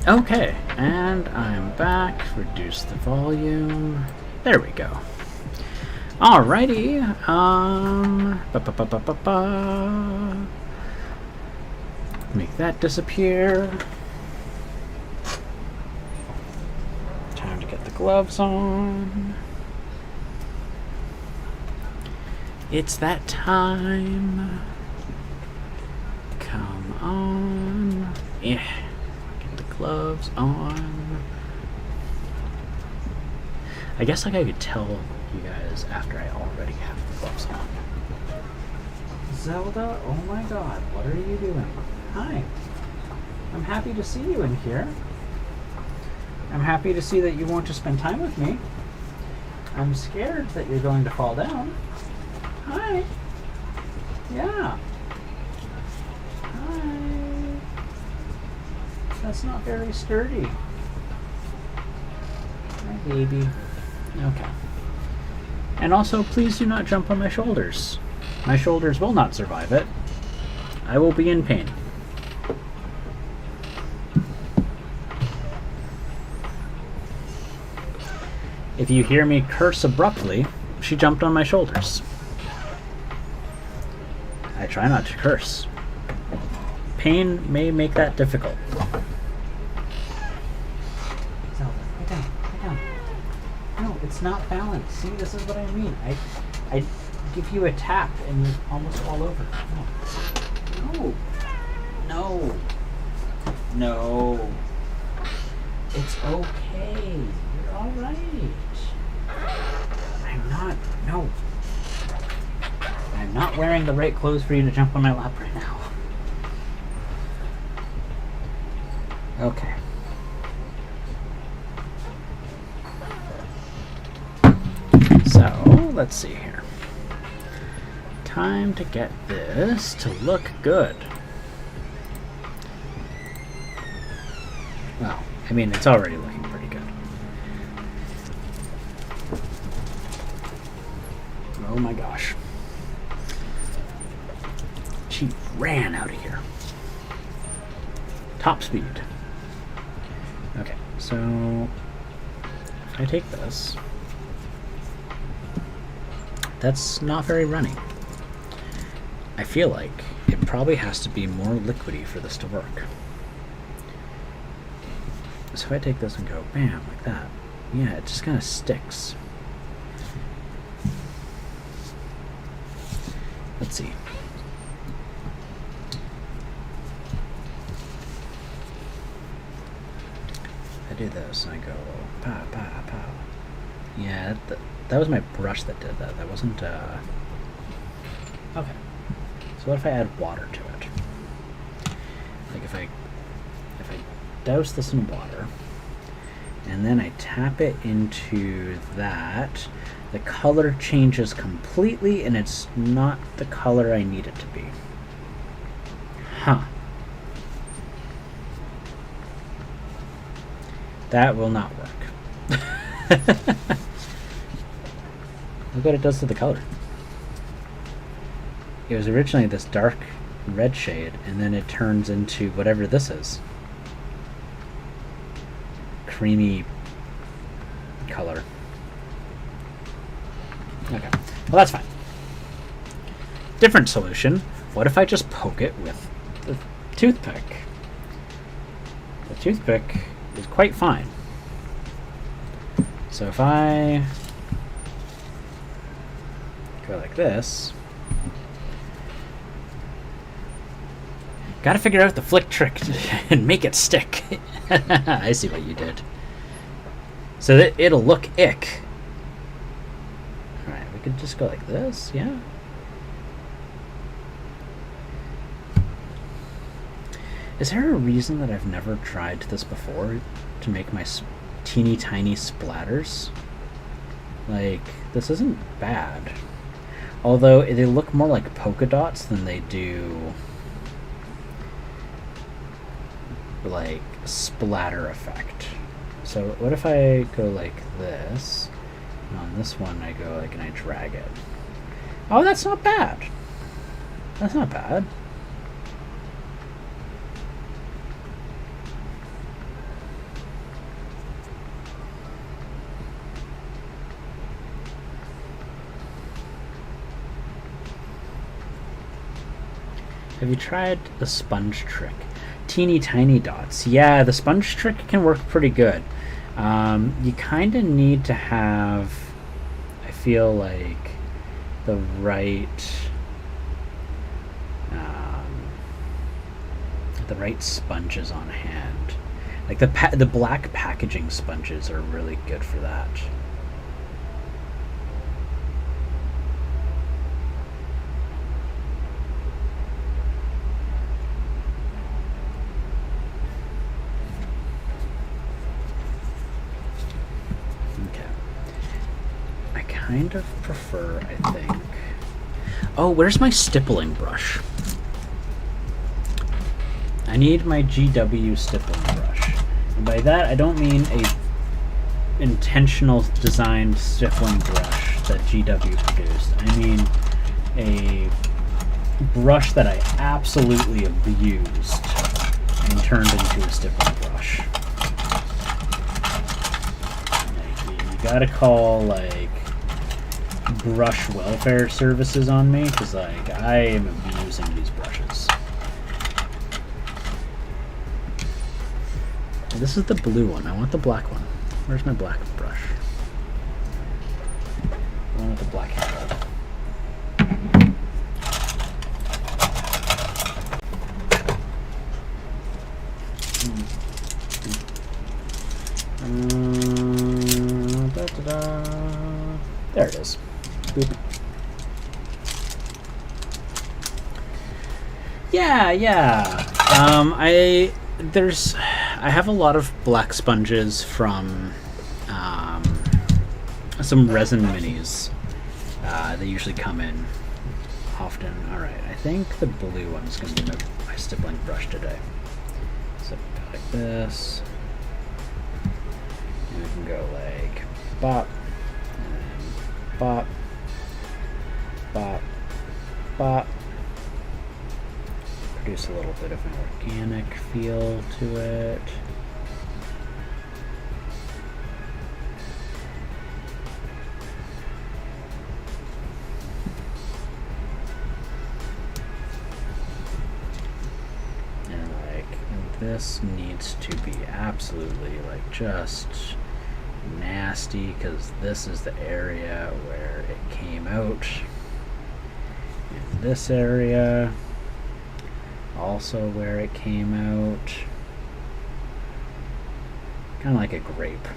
Okay, and I'm back. Reduce the volume. There we go. Alrighty. Make that disappear. Time to get the gloves on. It's that time. Come on. Yeah. Get the gloves on. I guess like I could tell you guys after I already have the gloves on. Zelda, oh my god, what are you doing? Hi. I'm happy to see you in here. I'm happy to see that you want to spend time with me. I'm scared that you're going to fall down. Hi. Yeah. Hi. That's not very sturdy. Hi, baby. Okay. And also, please do not jump on my shoulders. My shoulders will not survive it. I will be in pain. If you hear me curse abruptly, she jumped on my shoulders. I try not to curse. Pain may make that difficult. Zelda, lay down, lay down. No, it's not balanced. See, this is what I mean. I give you a tap and you almost fall over. No. No. No. It's okay. You're all right. No. I'm not wearing the right clothes for you to jump on my lap right now. Okay. So, let's see here. Time to get this to look good. Well, I mean, it's already looking pretty good. Oh my gosh. She ran out of here. Top speed. Okay, so if I take this, that's not very runny. I feel like it probably has to be more liquidy for this to work. So if I take this and go bam, like that, yeah, it just kind of sticks. Let's see. I do this and I go pow, pow, pow. Yeah, that was my brush that did that. That wasn't, Okay. So what if I add water to it? Like if I douse this in water, and then I tap it into that, the color changes completely, and it's not the color I need it to be. Huh. That will not work. Look what it does to the color. It was originally this dark red shade, and then it turns into whatever this is. Creamy color. Okay, well that's fine. Different solution. What if I just poke it with the toothpick? The toothpick is quite fine. So if I go like this, gotta figure out the flick trick and make it stick. I see what you did. So that it'll look ick. Alright, we could just go like this, yeah. Is there a reason that I've never tried this before to make my teeny tiny splatters? Like, this isn't bad. Although they look more like polka dots than they do like splatter effect. So what if I go like this, and on this one I go like and I drag it. Oh, that's not bad. That's not bad. Have you tried the sponge trick? Teeny tiny dots. Yeah, the sponge trick can work pretty good. You kind of need to have, I feel like, the right sponges on hand. Like the black packaging sponges are really good for that. Kind of prefer, I think. Oh, where's my stippling brush? I need my GW stippling brush. And by that, I don't mean a intentional designed stippling brush that GW produced. I mean a brush that I absolutely abused and turned into a stippling brush. Like, you gotta call, like, brush welfare services on me, because like I am abusing these brushes. This is the blue one. I want the black one. Where's my black brush? The one with the black handle. There it is. Boop. Yeah. I have a lot of black sponges from some resin minis. They usually come in often. All right, I think the blue one is going to be my stippling brush today. So go like this, and we can go like bop, and bop, bop, bop. Produce a little bit of an organic feel to it. And like, this needs to be absolutely like just nasty, because this is the area where it came out. And this area also where it came out. Kind of like a grape.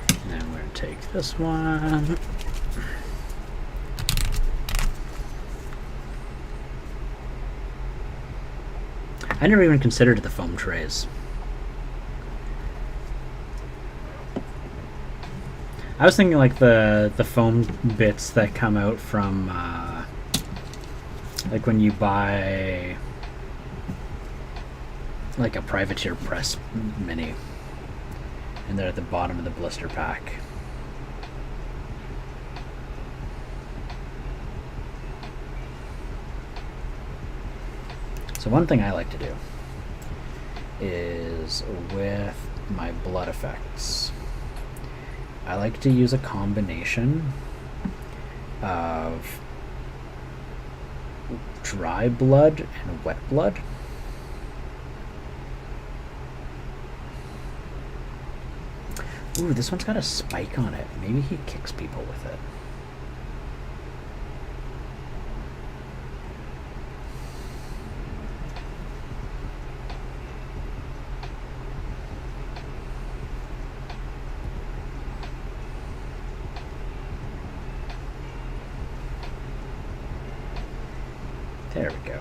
And then we're going to take this one. I never even considered the foam trays. I was thinking like the foam bits that come out from like when you buy like a privateer press mini, and they're at the bottom of the blister pack. So one thing I like to do is with my blood effects, I like to use a combination of dry blood and wet blood. Ooh, this one's got a spike on it. Maybe he kicks people with it. There we go.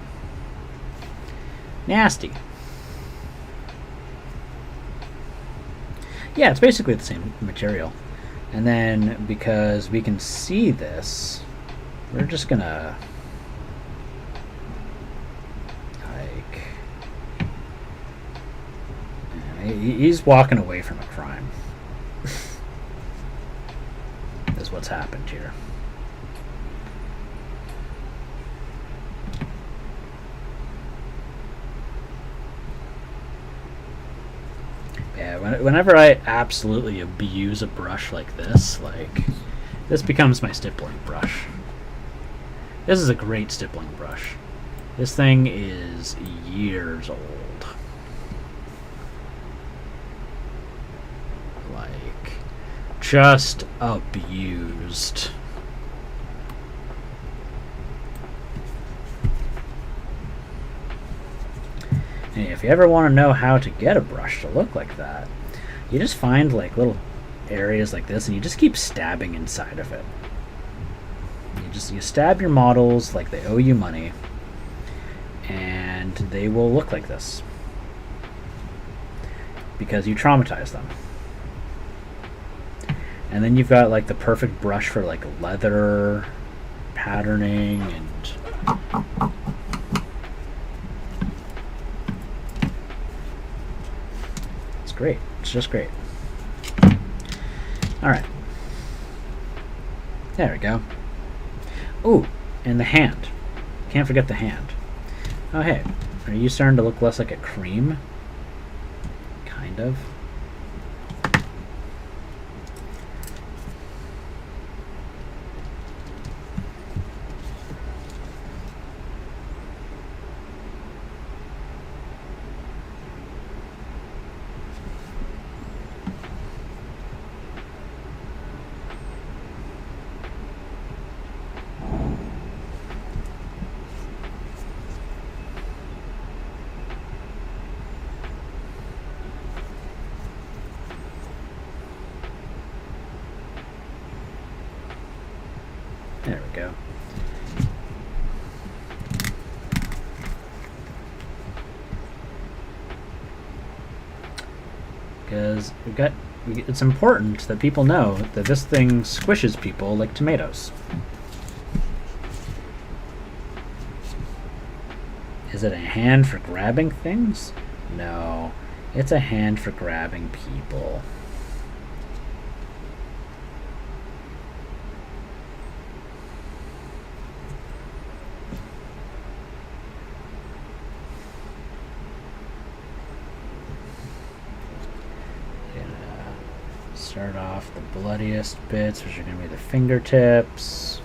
Nasty. Yeah, it's basically the same material. And then, because we can see this, we're just gonna like, he's walking away from a crime. Is what's happened here. Yeah, whenever I absolutely abuse a brush like this becomes my stippling brush. This is a great stippling brush. This thing is years old. Like, just abused. And if you ever want to know how to get a brush to look like that, you just find like little areas like this and you just keep stabbing inside of it. You stab your models like they owe you money, and they will look like this because you traumatize them. And then you've got like the perfect brush for like leather patterning, and it's great. It's just great. All right. There we go. Ooh, and the hand. Can't forget the hand. Oh, hey. Are you starting to look less like a cream? Kind of. There we go. Because it's important that people know that this thing squishes people like tomatoes. Is it a hand for grabbing things? No, it's a hand for grabbing people. Start off the bloodiest bits, which are going to be the fingertips.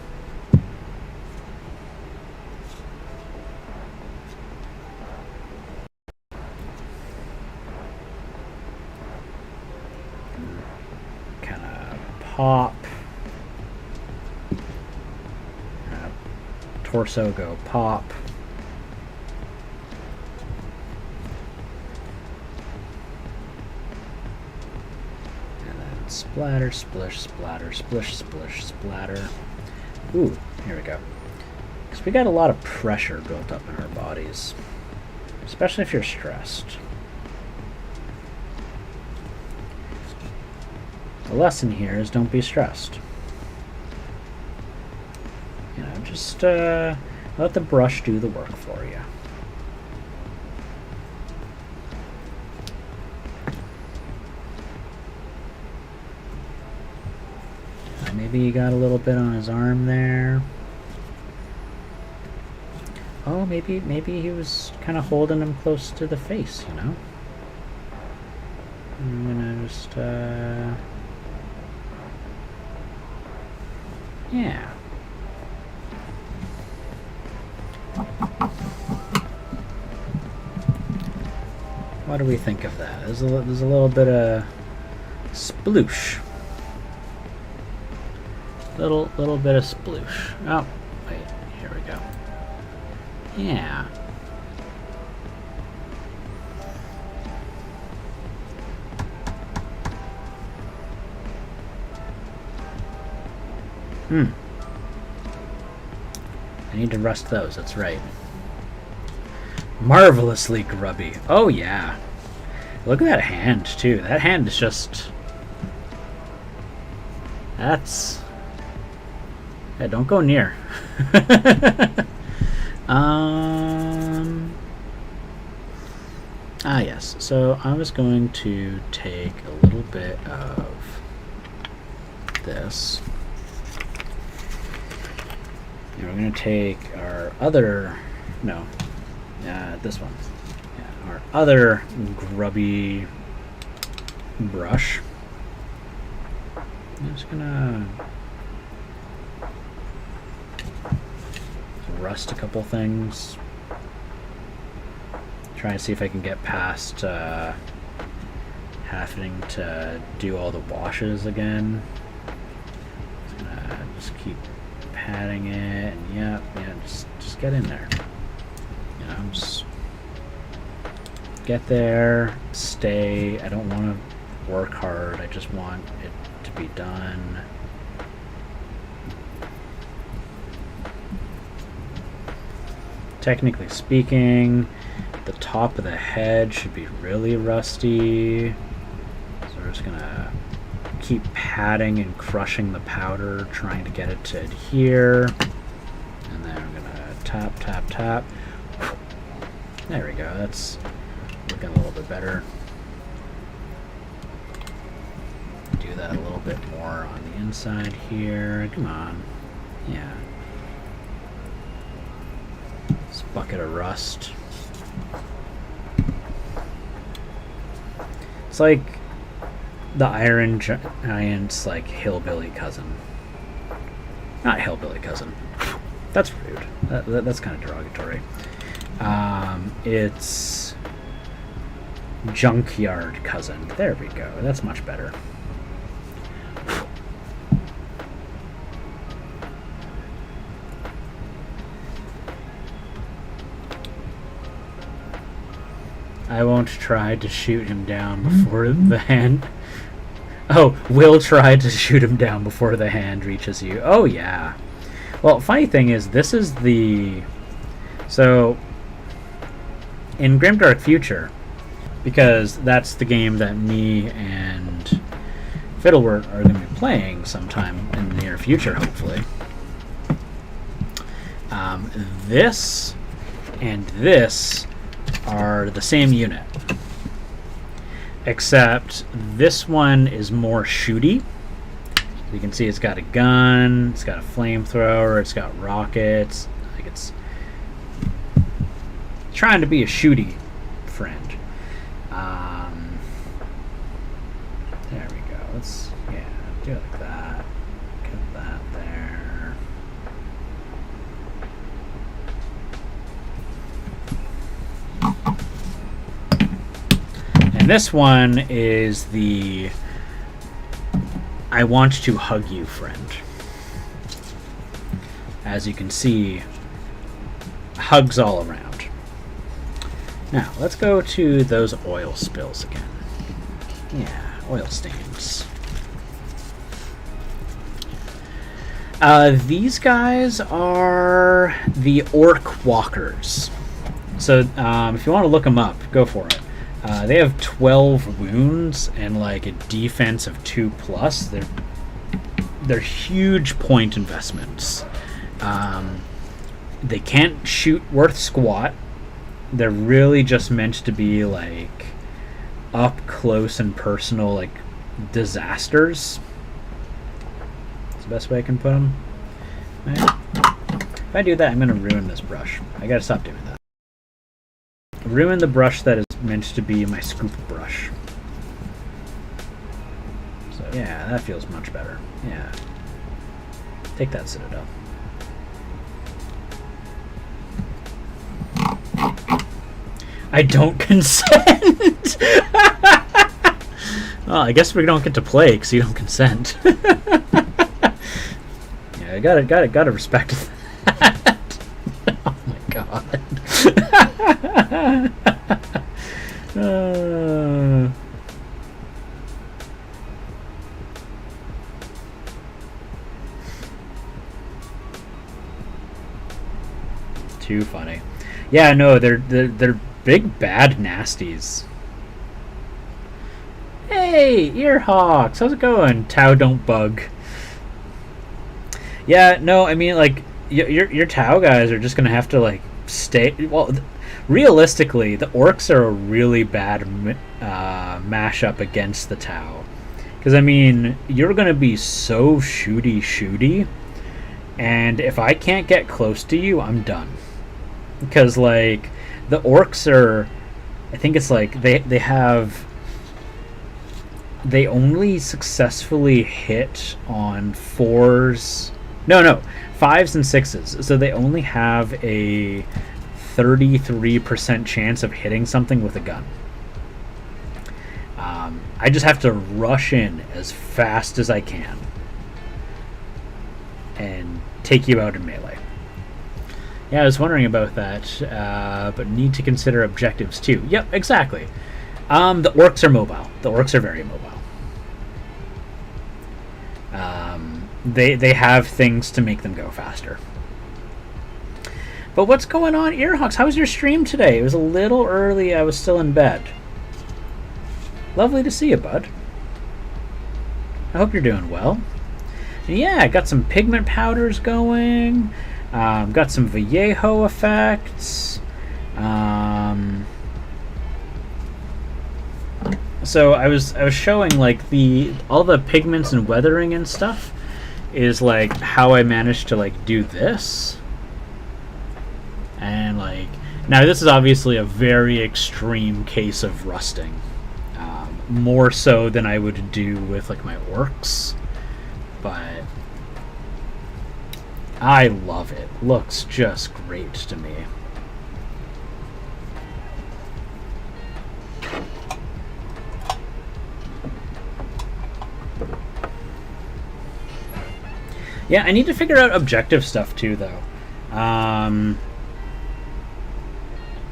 Kind of pop. Torso go pop. Splatter, splish, splatter, splish, splish, splatter. Ooh, here we go. Because we got a lot of pressure built up in our bodies, especially if you're stressed. The lesson here is don't be stressed. You know, just let the brush do the work for you. Maybe he got a little bit on his arm there. Oh, maybe he was kind of holding him close to the face, you know? I'm gonna just, yeah. What do we think of that? There's a little bit of sploosh. Little bit of sploosh. Oh, wait, here we go. Yeah. I need to rust those, that's right. Marvelously grubby. Oh yeah. Look at that hand too. That hand is just... That's... Yeah, don't go near. Yes. So I was going to take a little bit of this. And we're going to take our other... No. This one. Yeah, our other grubby brush. I'm just going to... rust a couple things. Try and see if I can get past having to do all the washes again. Just keep patting it, and yeah, just get in there. You know, just get there, stay. I don't want to work hard. I just want it to be done. Technically speaking, the top of the head should be really rusty. So we're just gonna keep patting and crushing the powder, trying to get it to adhere. And then I'm gonna tap, tap, tap. There we go. That's looking a little bit better. Do that a little bit more on the inside here. Come on. Yeah. This bucket of rust. It's like the Iron Giant's like hillbilly cousin. Not hillbilly cousin. That's rude. That's kind of derogatory. It's junkyard cousin. There we go. That's much better. I won't try to shoot him down before the hand... Oh, will try to shoot him down before the hand reaches you. Oh, yeah. Well, funny thing is, this is the... So, in Grimdark Future, because that's the game that me and Fiddlewort are going to be playing sometime in the near future, hopefully. This and this are the same unit, except this one is more shooty. You can see it's got a gun, it's got a flamethrower, it's got rockets. Like, it's trying to be a shooty friend. There we go. Let's do it like that. Get that there. And this one is the I want to hug you friend. As you can see, hugs all around. Now, let's go to those oil spills again. Yeah, oil stains. These guys are the Orc Walkers. So, if you want to look them up, go for it. They have 12 wounds and like a defense of 2+. They're huge point investments. They can't shoot worth squat. They're really just meant to be like up close and personal, like disasters. That's the best way I can put them. Right. If I do that, I'm going to ruin this brush. I got to stop doing that. Ruin the brush that is meant to be my scoop brush. So yeah, that feels much better. Yeah. Take that, Citadel. I don't consent! Well, I guess we don't get to play because you don't consent. Yeah, I gotta respect that. Oh my god. Too funny. Yeah, no, they're big bad nasties. Hey, Earhawks, how's it going? Tau don't bug. Yeah, no, I mean, like, your Tau guys are just gonna have to like stay. Well, realistically, the Orcs are a really bad mashup against the Tau, because I mean, you're gonna be so shooty, and if I can't get close to you, I'm done. Because like the Orcs are, I think it's like they only successfully hit on 4s No, no, fives and sixes. So they only have a 33% chance of hitting something with a gun. I just have to rush in as fast as I can and take you out in melee. Yeah, I was wondering about that, but need to consider objectives too. Yep, exactly. The orcs are mobile. The orcs are very mobile. They have things to make them go faster. But what's going on, Earhawks? How was your stream today? It was a little early. I was still in bed. Lovely to see you, bud. I hope you're doing well. And yeah, I got some pigment powders going. Got some Vallejo effects. So I was showing like all the pigments and weathering and stuff is like how I managed to like do this. And like now this is obviously a very extreme case of rusting. More so than I would do with like my orcs. But I love it. Looks just great to me. Yeah, I need to figure out objective stuff too, though.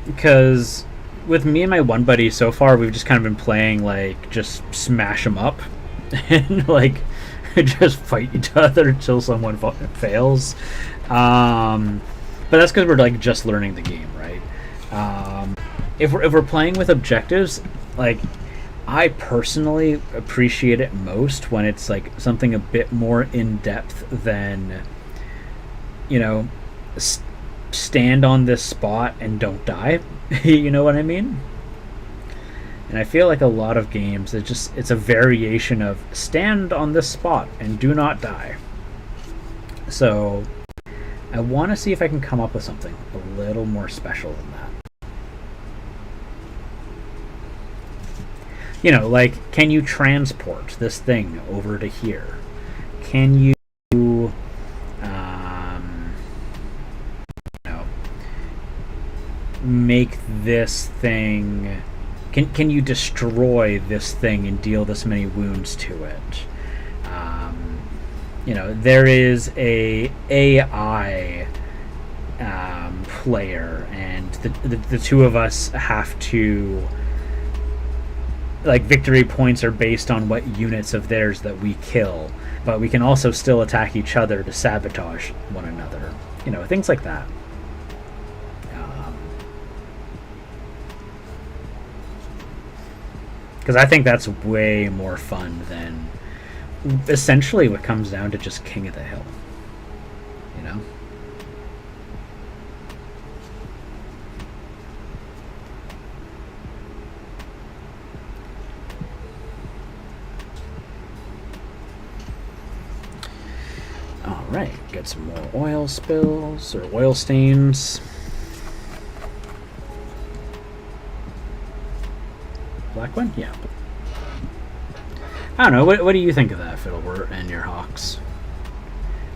Because with me and my one buddy so far, we've just kind of been playing like just smash them up and like just fight each other until someone fails. But that's because we're like just learning the game, right? If we're playing with objectives, like I personally appreciate it most when it's like something a bit more in depth than, you know, stand on this spot and don't die. You know what I mean? And I feel like a lot of games, it's a variation of stand on this spot and do not die. So I want to see if I can come up with something a little more special than that. You know, like, can you transport this thing over to here? Can you, make this thing... Can you destroy this thing and deal this many wounds to it? You know, there is a AI player, and the two of us have to... Like, victory points are based on what units of theirs that we kill, but we can also still attack each other to sabotage one another. You know, things like that. Because I think that's way more fun than essentially what comes down to just King of the Hill. You know? Alright, get some more oil spills, or oil stains. Black one? Yeah. I don't know. What do you think of that, Fiddlewort and your Hawks?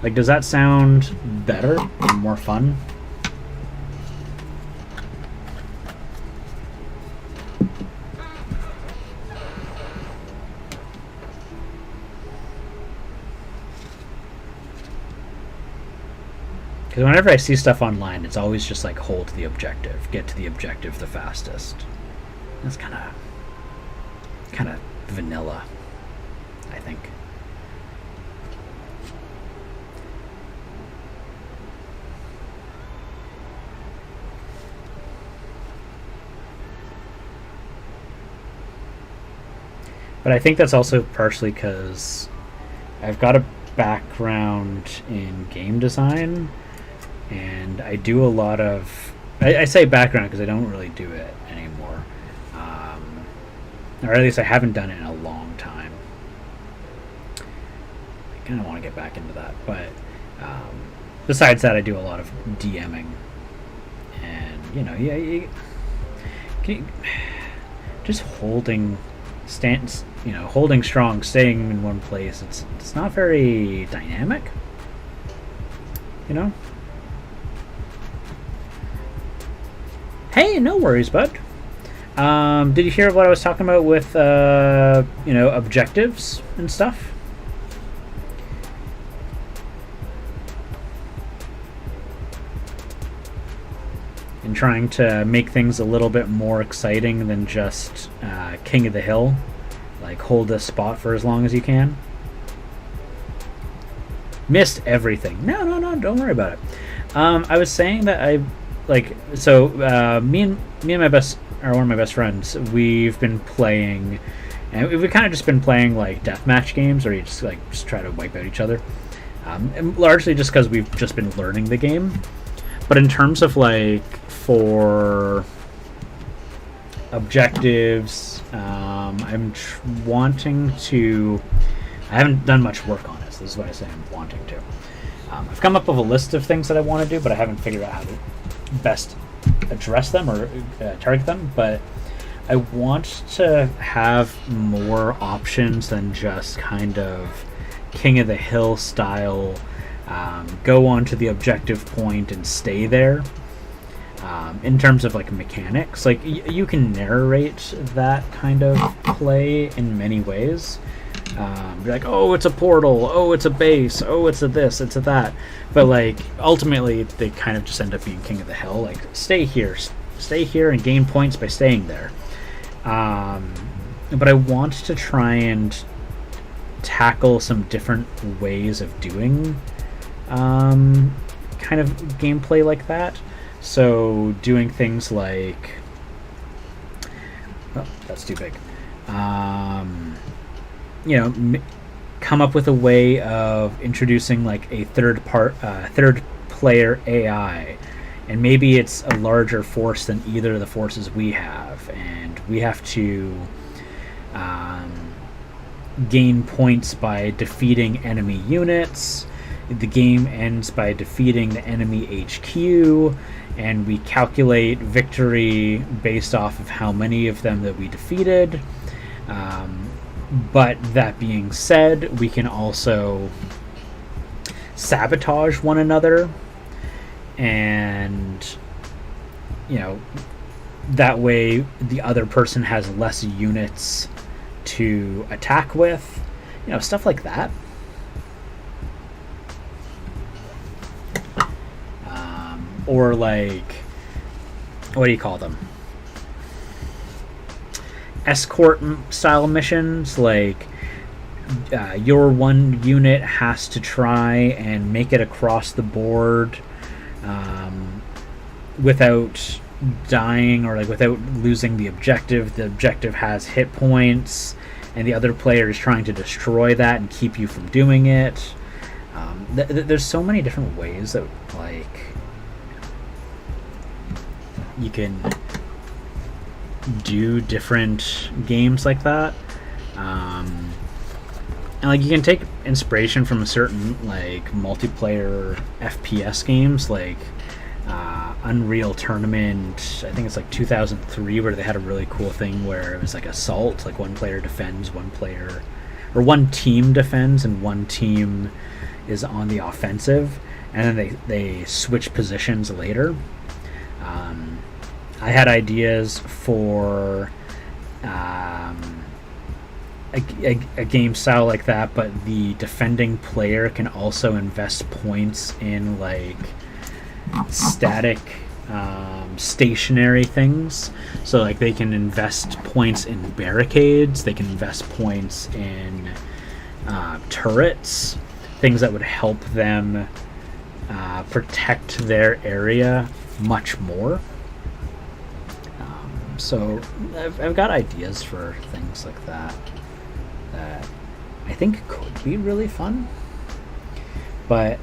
Like, does that sound better? More fun? Because whenever I see stuff online, it's always just like, hold the objective. Get to the objective the fastest. That's kind of vanilla, I think. But I think that's also partially because I've got a background in game design, and I do a lot of... I say background because I don't really do it anymore. Or at least I haven't done it in a long time. I kind of want to get back into that. But besides that, I do a lot of DMing. And, you know, just holding holding strong, staying in one place. It's not very dynamic. you know? Hey, no worries, bud. Did you hear what I was talking about with, objectives and stuff? And trying to make things a little bit more exciting than just King of the Hill. Like, hold a spot for as long as you can. Missed everything. No, don't worry about it. I was saying that me and one of my best friends, we've been playing, and we've kind of just been playing like deathmatch games where you just try to wipe out each other. And largely just because we've just been learning the game. But in terms of for objectives, I'm wanting to. I haven't done much work on it, so this is why I say I'm wanting to. I've come up with a list of things that I want to do, but I haven't figured out how to best address them or target them. But I want to have more options than just kind of King of the Hill style. Go on to the objective point and stay there. In terms of mechanics, you can narrate that kind of play in many ways. Be like, oh, it's a portal, oh, it's a base, oh, it's a this, it's a that. But ultimately, they kind of just end up being King of the Hill. Stay here and gain points by staying there. But I want to try and tackle some different ways of doing kind of gameplay like that. So doing things like, oh, that's too big. Come up with a way of introducing a third player AI, and maybe it's a larger force than either of the forces we have, and we have to gain points by defeating enemy units. The game ends by defeating the enemy HQ, and we calculate victory based off of how many of them that we defeated. But that being said, we can also sabotage one another, and that way the other person has less units to attack with, stuff like that. Or what do you call them? Escort style missions, your one unit has to try and make it across the board without dying or without losing the objective. The objective has hit points, and the other player is trying to destroy that and keep you from doing it. There's so many different ways that you can do different games like that, and you can take inspiration from certain multiplayer FPS games Unreal Tournament. I think it's 2003, where they had a really cool thing where it was assault, one player defends, one team defends and one team is on the offensive, and then they switch positions later. I had ideas for a game style like that, but the defending player can also invest points in static stationary things. So they can invest points in barricades, they can invest points in turrets, things that would help them protect their area much more. So I've got ideas for things like that I think could be really fun, but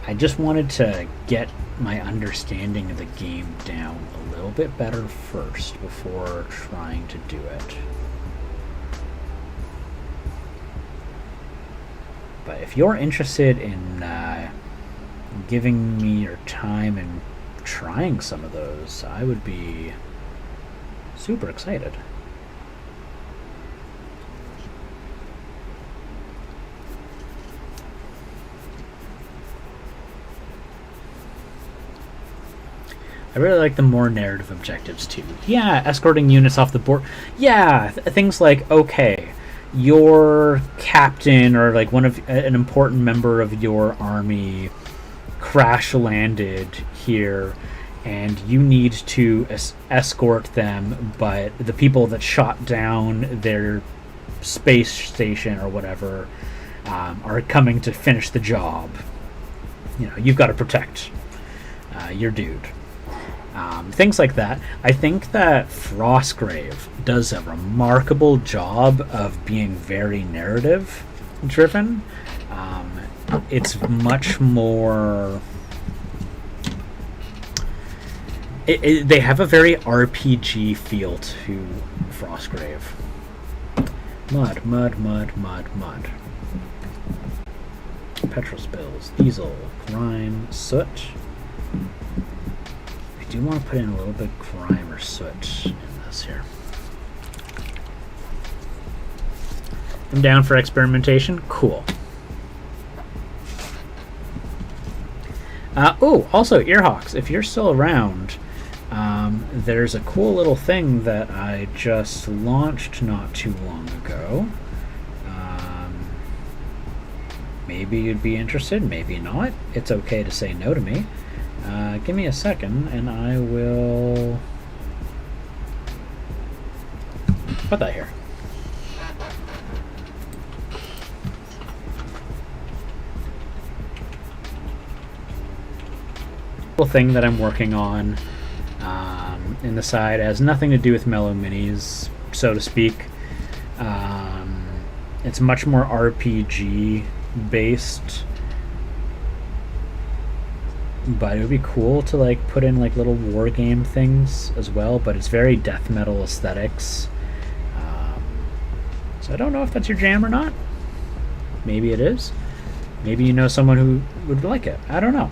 I just wanted to get my understanding of the game down a little bit better first before trying to do it. But if you're interested in giving me your time and trying some of those, I would be super excited. I really like the more narrative objectives too. Yeah, escorting units off the board. Yeah, things like, okay, your captain or like an important member of your army crash landed here, and you need to escort them, but the people that shot down their space station or whatever are coming to finish the job. You know, you've got to protect your dude. Things like that. I think that Frostgrave does a remarkable job of being very narrative driven. It's much more... they have a very RPG feel to Frostgrave. Mud, mud, mud, mud, mud. Petrol spills, diesel, grime, soot. I do want to put in a little bit of grime or soot in this here. I'm down for experimentation. Cool. Oh, also, Earhawks, if you're still around, there's a cool little thing that I just launched not too long ago. Maybe you'd be interested, maybe not. It's okay to say no to me. Give me a second, and I will put that here. Thing that I'm working on in the side has nothing to do with Mellow Minis, so to speak. It's much more RPG based, but it would be cool to like put in like little war game things as well, but it's very death metal aesthetics. So I don't know if that's your jam or not. Maybe it is. Maybe you know someone who would like it. I don't know.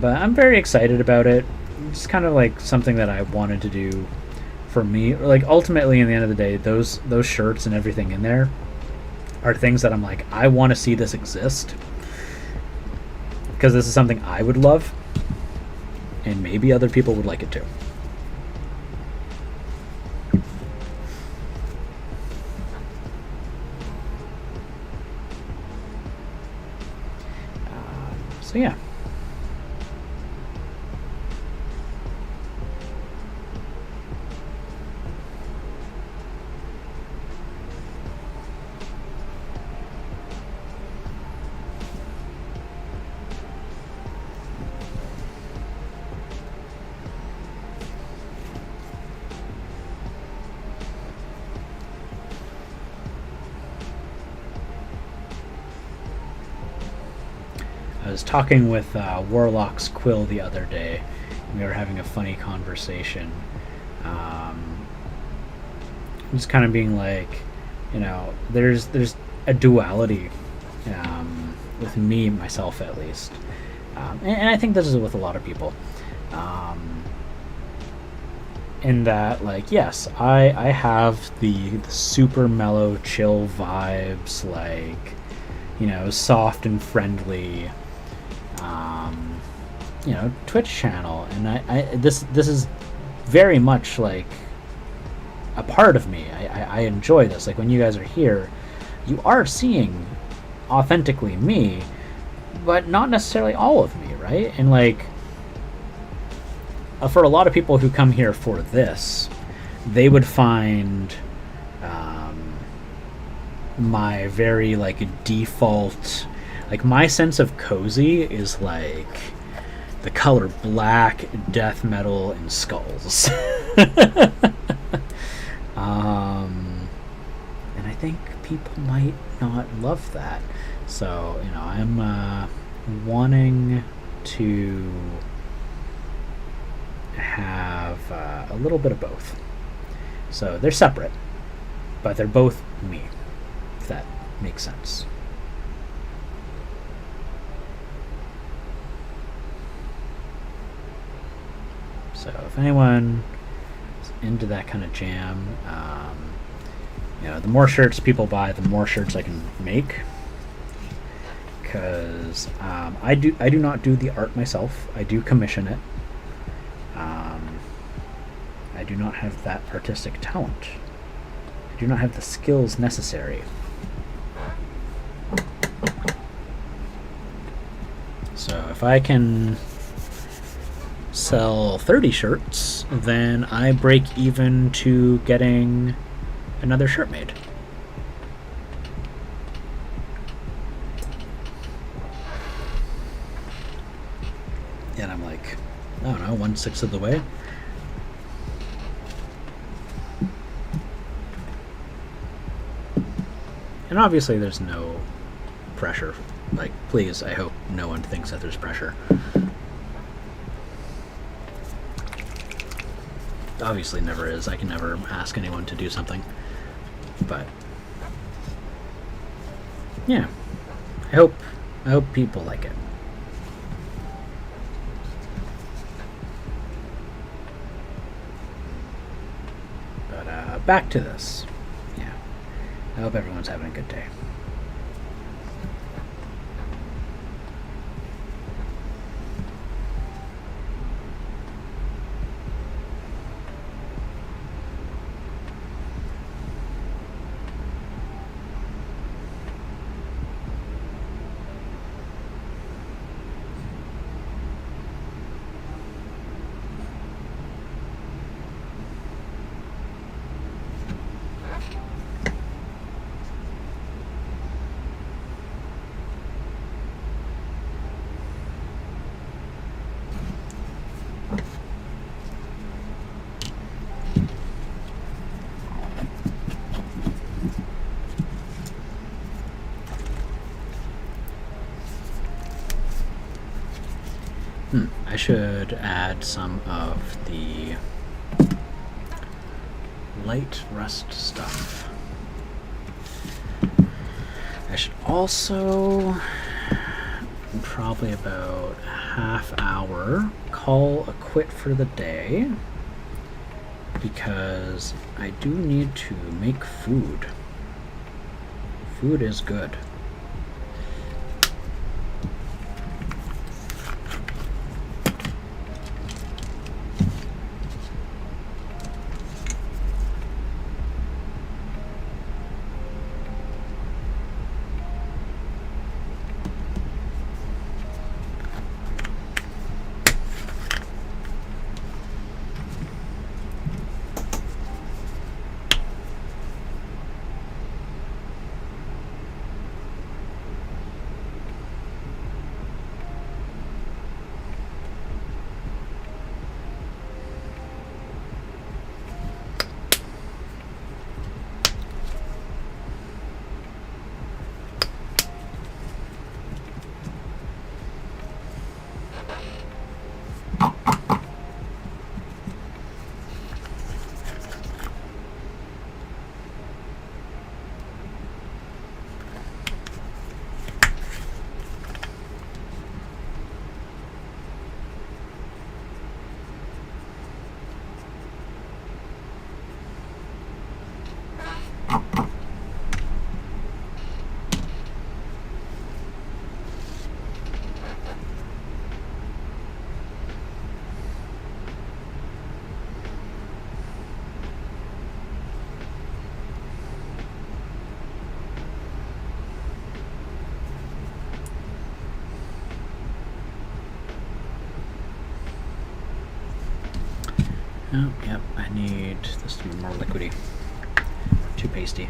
But I'm very excited about it. It's kind of like something that I wanted to do for me. Like ultimately, in the end of the day, those shirts and everything in there are things that I'm like, I want to see this exist because this is something I would love, and maybe other people would like it too. So yeah. I was talking with Warlock's Quill the other day, and we were having a funny conversation. Just kind of being like, you know, there's a duality with me, myself at least, and I think this is with a lot of people. In that, like, yes, I have the super mellow, chill vibes, like, you know, soft and friendly, you know, Twitch channel, and this is very much like a part of me. I enjoy this. Like when you guys are here, you are seeing authentically me, but not necessarily all of me, right? And like for a lot of people who come here for this, they would find my very like default, like my sense of cozy is like the color black, death metal, and skulls. And I think people might not love that. So, you know, I'm wanting to have a little bit of both. So they're separate, but they're both me, if that makes sense. So if anyone is into that kind of jam, you know, the more shirts people buy, the more shirts I can make. Because I do not do the art myself. I do commission it. do not have that artistic talent. I do not have the skills necessary. So if I can sell 30 shirts, then I break even to getting another shirt made. And I'm like, I don't know, 1/6 of the way. And obviously there's no pressure. Like, please, I hope no one thinks that there's pressure. Obviously never is. I can never ask anyone to do something. But yeah. I hope people like it. But back to this. Yeah. I hope everyone's having a good day. I should add some of the light rust stuff. I should also, in probably about half hour, call a quit for the day, because I do need to make food. Food is good. Oh, yep, I need this to be more liquidy. Too pasty.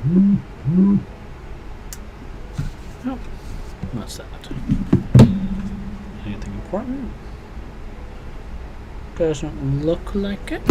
Oh, what's that? Anything important? Doesn't look like it.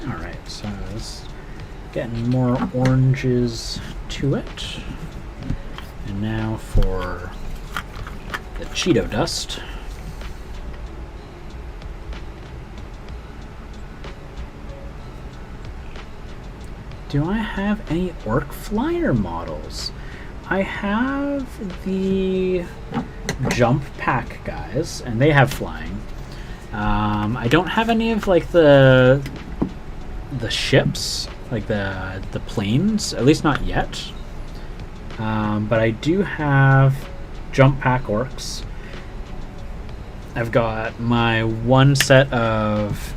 Alright, so it's getting more oranges to it. And now for the Cheeto dust. Do I have any Orc Flyer models? I have the Jump Pack guys, and they have flying. I don't have any of like the ships, like the planes, at least not yet. But I do have Jump Pack Orcs. I've got my one set of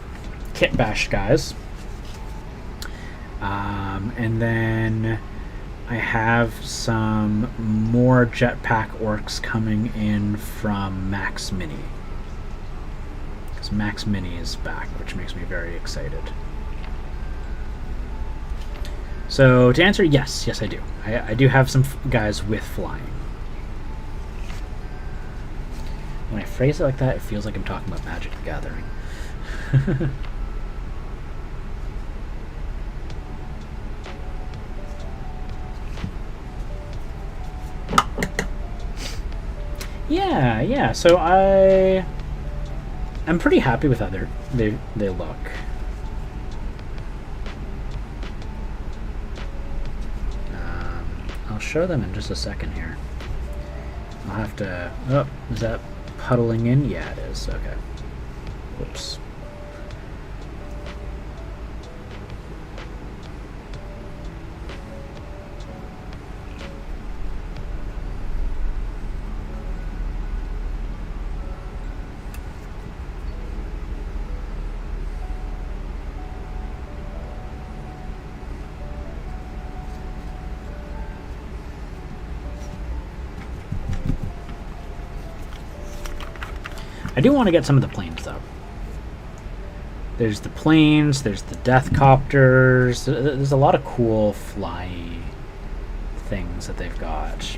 Kit Bash guys. And then I have some more Jetpack Orcs coming in from Max Mini. Because Max Mini is back, which makes me very excited. So to answer, yes, I do. I do have some guys with flying. When I phrase it like that, it feels like I'm talking about Magic the Gathering. Yeah. So I'm pretty happy with how they look. I'll show them in just a second here. I'll have to. Oh, is that puddling in? Yeah, it is. Okay. Whoops. I do want to get some of the planes, though. There's the planes, there's the death copters. There's a lot of cool fly things that they've got.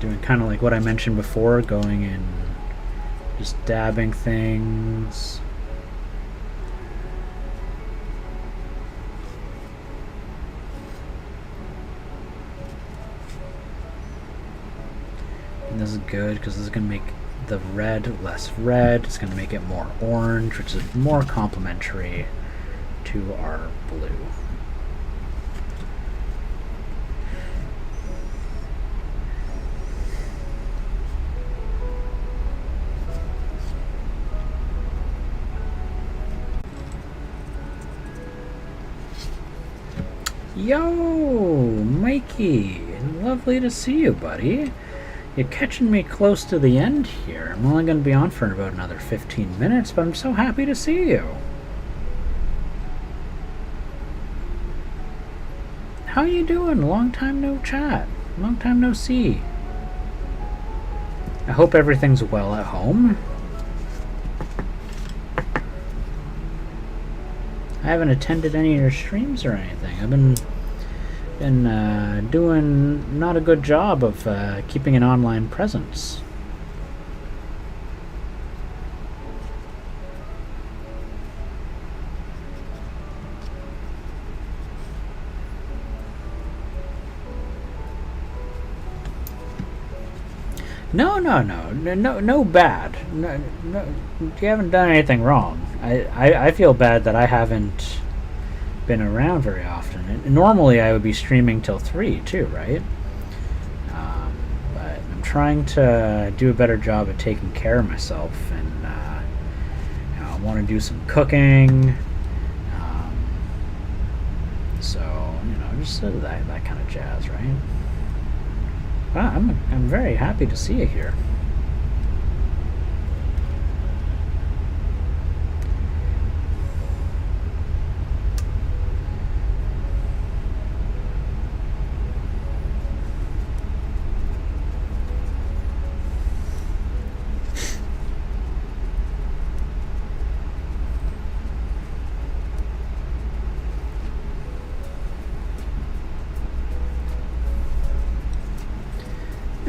Doing kind of like what I mentioned before, going in Just dabbing things. And this is good because this is going to make the red less red. It's going to make it more orange, which is more complementary to our blue. Yo, Mikey, lovely to see you, buddy. You're catching me close to the end here. I'm only going to be on for about another 15 minutes, but I'm so happy to see you. How you doing? Long time no chat. Long time no see. I hope everything's well at home. I haven't attended any of your streams or anything. I've been doing not a good job of keeping an online presence. No bad. No, you haven't done anything wrong. I feel bad that I haven't been around very often. And normally I would be streaming till 3 too, right? But I'm trying to do a better job at taking care of myself, and I want to do some cooking. So just that kind of jazz, right? Wow, I'm very happy to see you here.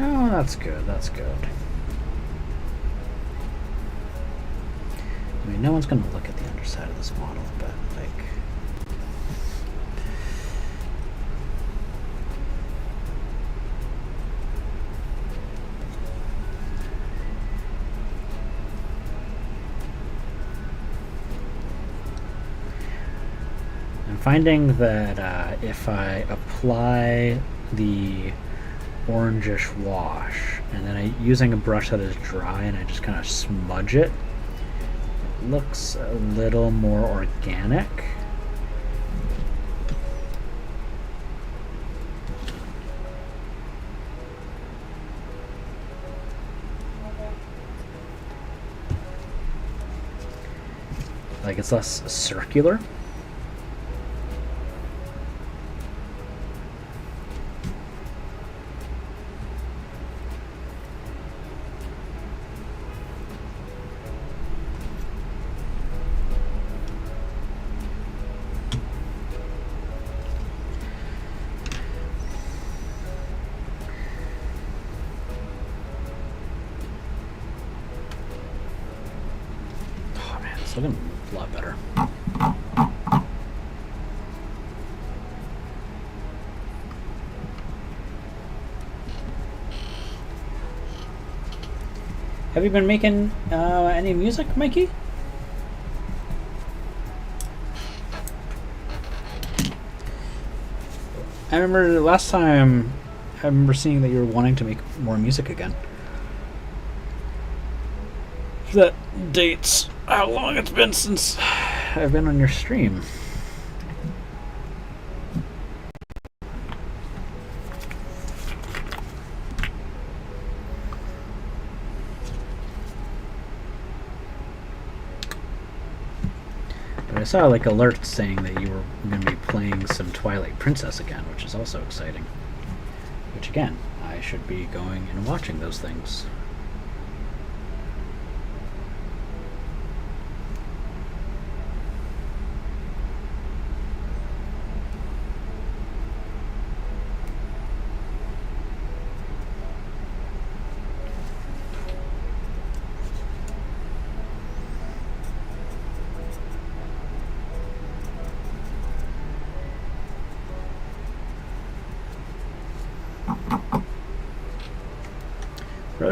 Oh, that's good. That's good. I mean, no one's going to look at the underside of this model, but like, I'm finding that if I apply the orangish wash and then using a brush that is dry and I just kind of smudge it, it looks a little more organic. Like it's less circular. It's looking a lot better. Have you been making any music, Mikey? I remember last time, I remember seeing that you were wanting to make more music again. That dates how long it's been since I've been on your stream. But I saw like alerts saying that you were going to be playing some Twilight Princess again, which is also exciting. Which again, I should be going and watching those things.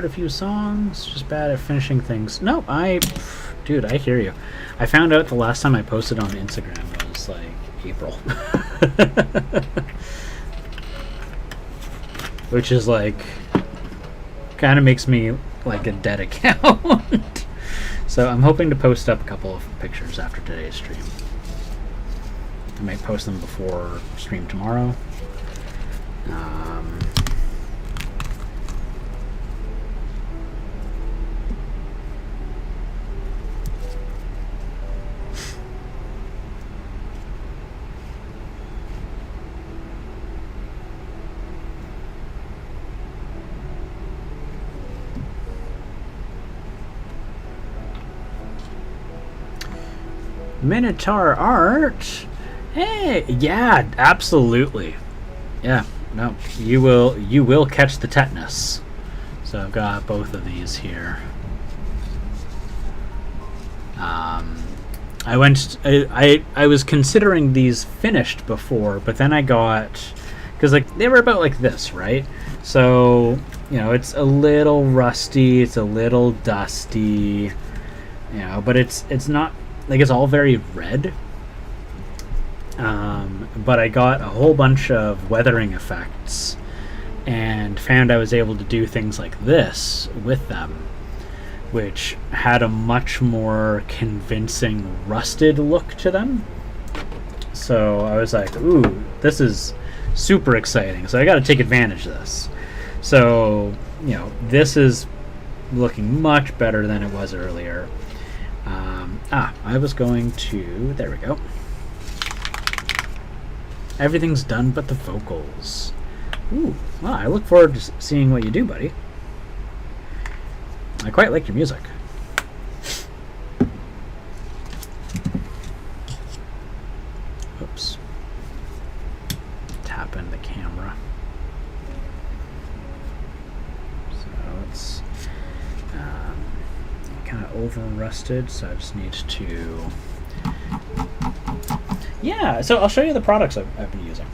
wrote a few songs, just bad at finishing things. No, dude, I hear you. I found out the last time I posted on Instagram was like April. Which is like, kind of makes me like a dead account. So I'm hoping to post up a couple of pictures after today's stream. I might post them before stream tomorrow. Minotaur art. Hey, yeah, absolutely. Yeah, no, you will catch the tetanus. So I've got both of these here. I was considering these finished before, but then I got, because like they were about like this, right? So it's a little rusty, it's a little dusty, but it's not like it's all very red. But I got a whole bunch of weathering effects and found I was able to do things like this with them, which had a much more convincing rusted look to them. So I was like, ooh, this is super exciting. So I got to take advantage of this. So, this is looking much better than it was earlier. I was going to, there we go. Everything's done but the vocals. Ooh, well, I look forward to seeing what you do, buddy. I quite like your music. Oops. Tap in the camera. So it's kind of over rusted, so I just need to... Yeah, so I'll show you the products I've been using.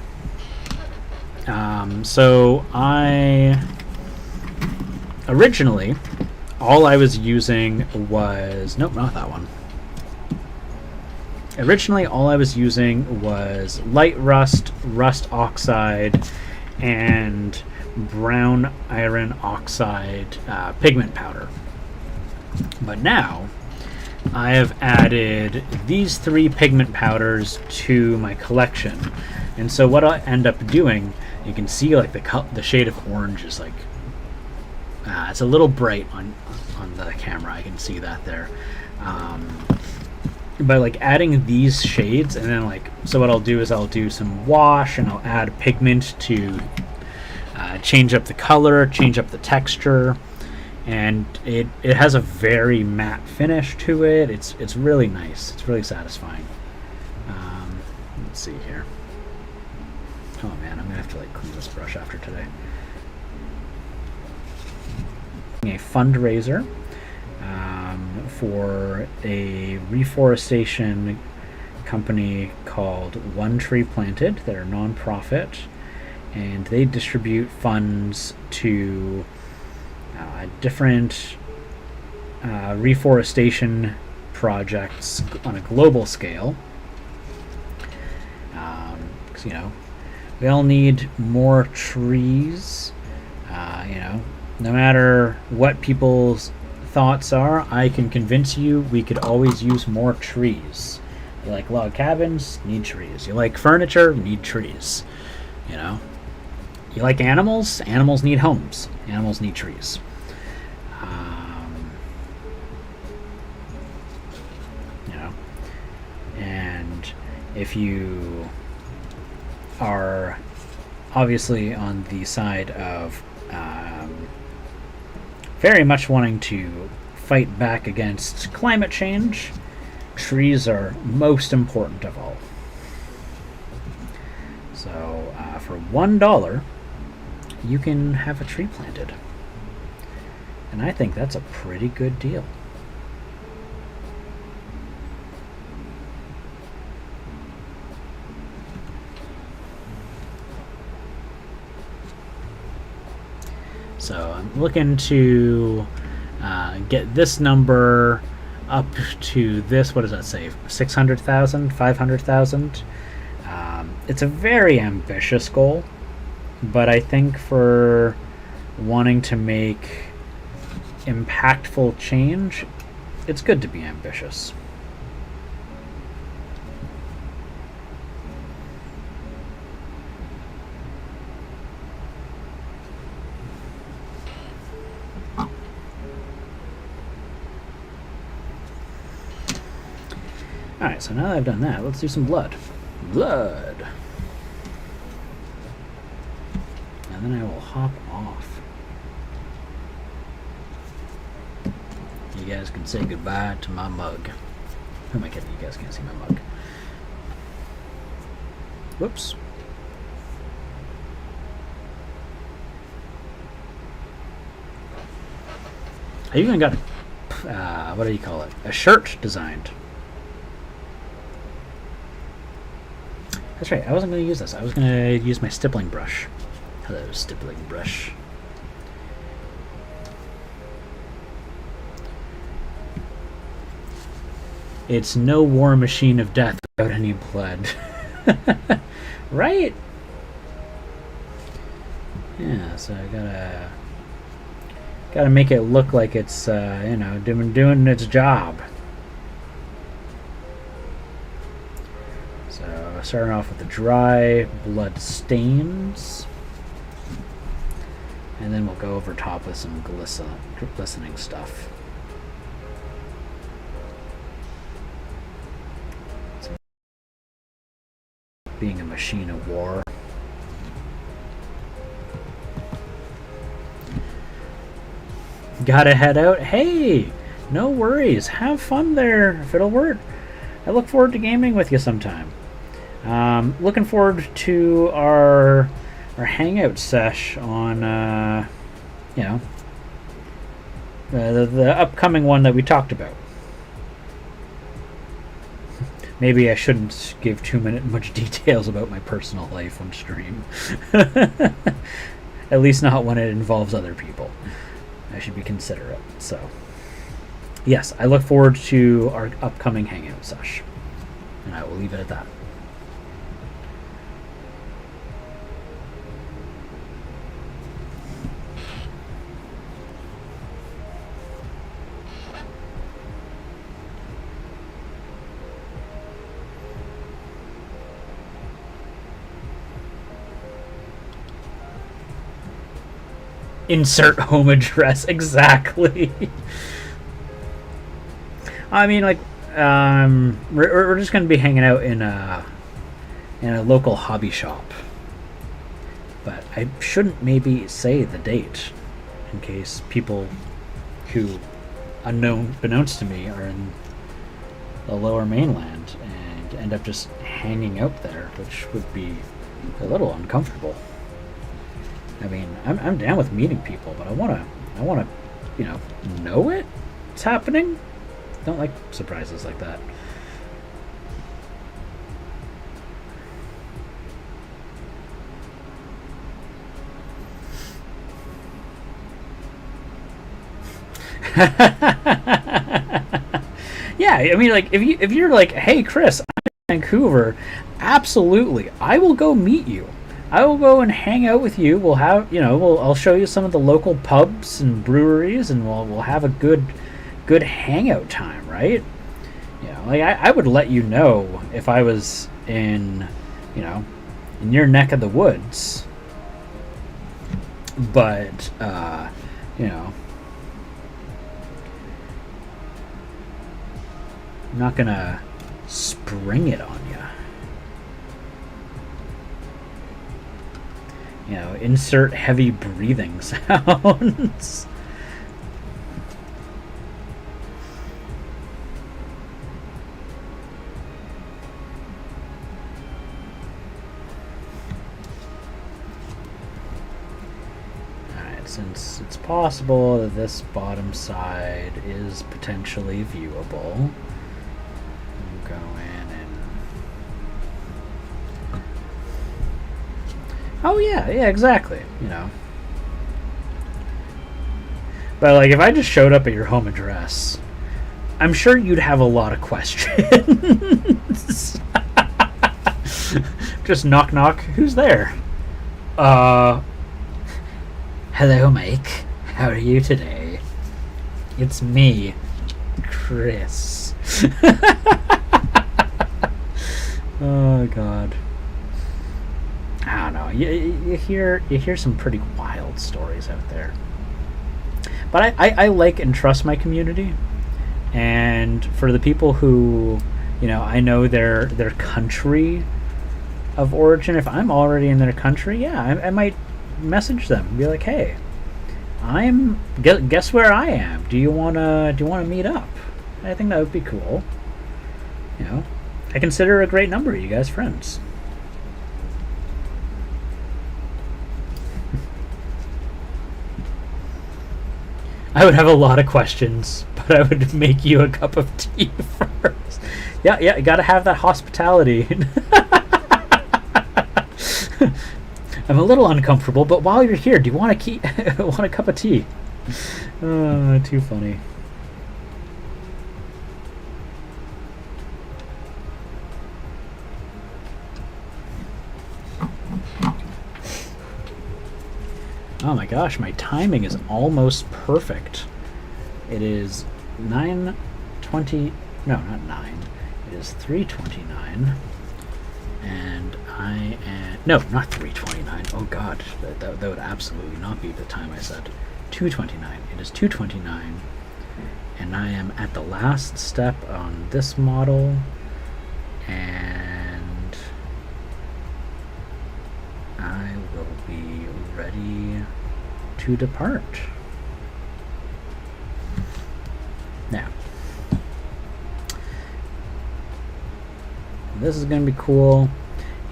So originally, all I was using was... Nope, not that one. Originally, all I was using was light rust, rust oxide, and brown iron oxide pigment powder. But now, I have added these 3 pigment powders to my collection. And so what I end up doing, you can see like the shade of orange is like... it's a little bright on the camera, I can see that there. By like adding these shades, and then like, so what I'll do is I'll do some wash and I'll add pigment to change up the color, change up the texture, and it has a very matte finish to it. It's really nice. It's really satisfying. Let's see here. Oh man, I'm gonna have to like clean this brush after today. A fundraiser for a reforestation company called One Tree Planted. They're a non-profit, and they distribute funds to different reforestation projects on a global scale. Because we all need more trees. No matter what people's thoughts are, I can convince you we could always use more trees. You like log cabins? Need trees. You like furniture? Need trees. You like animals? Animals need homes. Animals need trees. And if you are obviously on the side of very much wanting to fight back against climate change, trees are most important of all. So for $1, you can have a tree planted. And I think that's a pretty good deal. So looking to get this number up to this. What does that say? 600,000, 500,000. It's a very ambitious goal, but I think for wanting to make impactful change, it's good to be ambitious. Alright, so now that I've done that, let's do some blood. Blood! And then I will hop off. You guys can say goodbye to my mug. Who am I kidding? You guys can't see my mug. Whoops. I even got a, what do you call it? A shirt designed. That's right, I wasn't going to use this. I was going to use my stippling brush. Hello, stippling brush. It's no war machine of death without any blood. Right? Yeah, so I gotta make it look like it's, you know, doing its job. So starting off with the dry blood stains, and then we'll go over top with some glistening stuff. Being a machine of war. Gotta head out. Hey, no worries. Have fun there, Fiddlewort. I look forward to gaming with you sometime. Looking forward to our hangout sesh on, you know, the upcoming one that we talked about. Maybe I shouldn't give too much details about my personal life on stream. At least not when it involves other people. I should be considerate. So, yes, I look forward to our upcoming hangout sesh. And I will leave it at that. Insert home address. Exactly. I mean, like, we're just gonna be hanging out in a local hobby shop, but I shouldn't maybe say the date in case people who unbeknownst to me are in the Lower Mainland and end up just hanging out there, which would be a little uncomfortable. I mean, I'm down with meeting people, but I wanna, you know it's happening. Don't like surprises like that. Yeah, I mean, like if you're like, hey Chris, I'm in Vancouver, absolutely, I will go meet you. I will go and hang out with you. We'll have, you know, I'll show you some of the local pubs and breweries, and we'll have a good hangout time, right? You know, like I would let you know if I was in, you know, in your neck of the woods. But you know, I'm not gonna spring it on you. You know, insert heavy breathing sounds. Alright, since it's possible that this bottom side is potentially viewable, we'll go in and... Oh yeah, exactly, you know. But like, if I just showed up at your home address, I'm sure you'd have a lot of questions. Just knock knock. Who's there? Hello, Mike. How are you today? It's me, Chris. Oh God. I don't know. You hear some pretty wild stories out there. But I like and trust my community, and for the people who, I know their country of origin. If I'm already in their country, yeah, I might message them and be like, hey, guess where I am? Do you wanna meet up? I think that would be cool. I consider a great number of you guys friends. I would have a lot of questions, but I would make you a cup of tea first. Yeah, you gotta have that hospitality. I'm a little uncomfortable, but while you're here, do you want a cup of tea? Oh, too funny. Oh my gosh, my timing is almost perfect. It is 9:20. No, not 9. It is 3:29. And I am... No, not 3:29. Oh god, that would absolutely not be the time I said. 2:29. It is 2:29. And I am at the last step on this model. And I will be ready to depart. Now, this is going to be cool,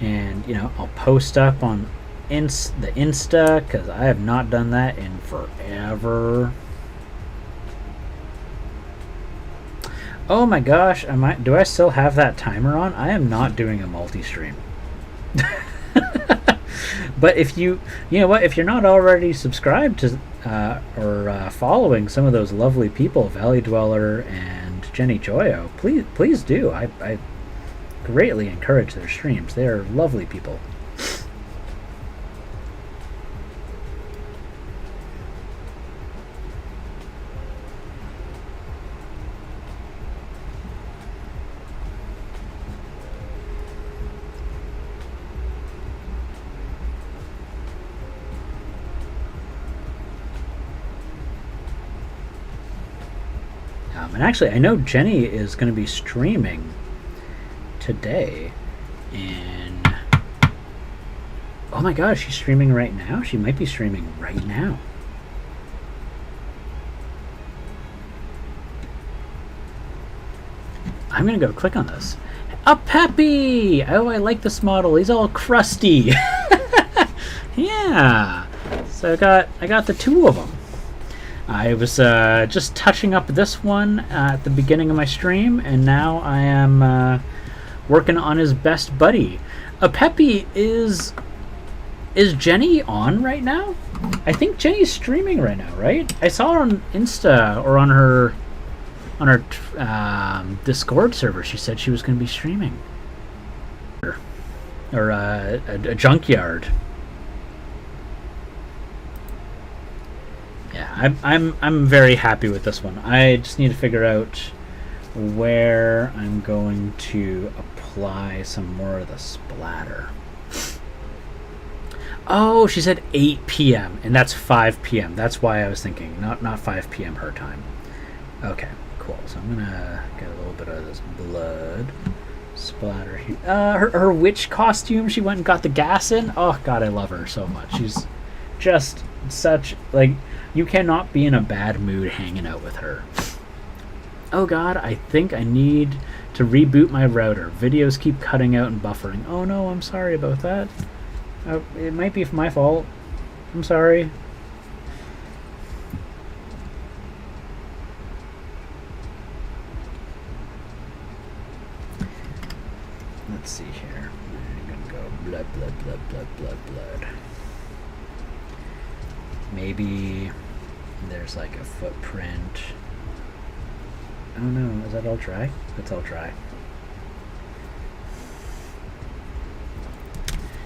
and I'll post up on the Insta because I have not done that in forever. Oh my gosh, do I still have that timer on? I am not doing a multi-stream. But if you know what, if you're not already subscribed to or following some of those lovely people, Valley Dweller and Jenny Joyo, please do. I greatly encourage their streams. They are lovely people. And actually, I know Jenny is going to be streaming today, and oh my gosh, she's streaming right now? She might be streaming right now. I'm going to go click on this. A Peppy! Oh, I like this model. He's all crusty. Yeah. So I got the two of them. I was just touching up this one at the beginning of my stream, and now I am working on his best buddy. A Peppy, is Jenny on right now? I think Jenny's streaming right now, right? I saw her on Insta or on her Discord server. She said she was going to be streaming, or a junkyard. Yeah, I'm very happy with this one. I just need to figure out where I'm going to apply some more of the splatter. Oh, she said 8 p.m. and that's 5 p.m. That's why I was thinking not 5 p.m. her time. Okay, cool. So I'm gonna get a little bit of this blood splatter here. Her witch costume. She went and got the gas in. Oh God, I love her so much. She's just such you cannot be in a bad mood hanging out with her. Oh God, I think I need to reboot my router. Videos keep cutting out and buffering. Oh no, I'm sorry about that. It might be my fault. I'm sorry. Let's see here. I'm gonna go blood, blood, blood, blood, blood, blood. Maybe There's like a footprint. Oh no, is that all dry? That's all dry.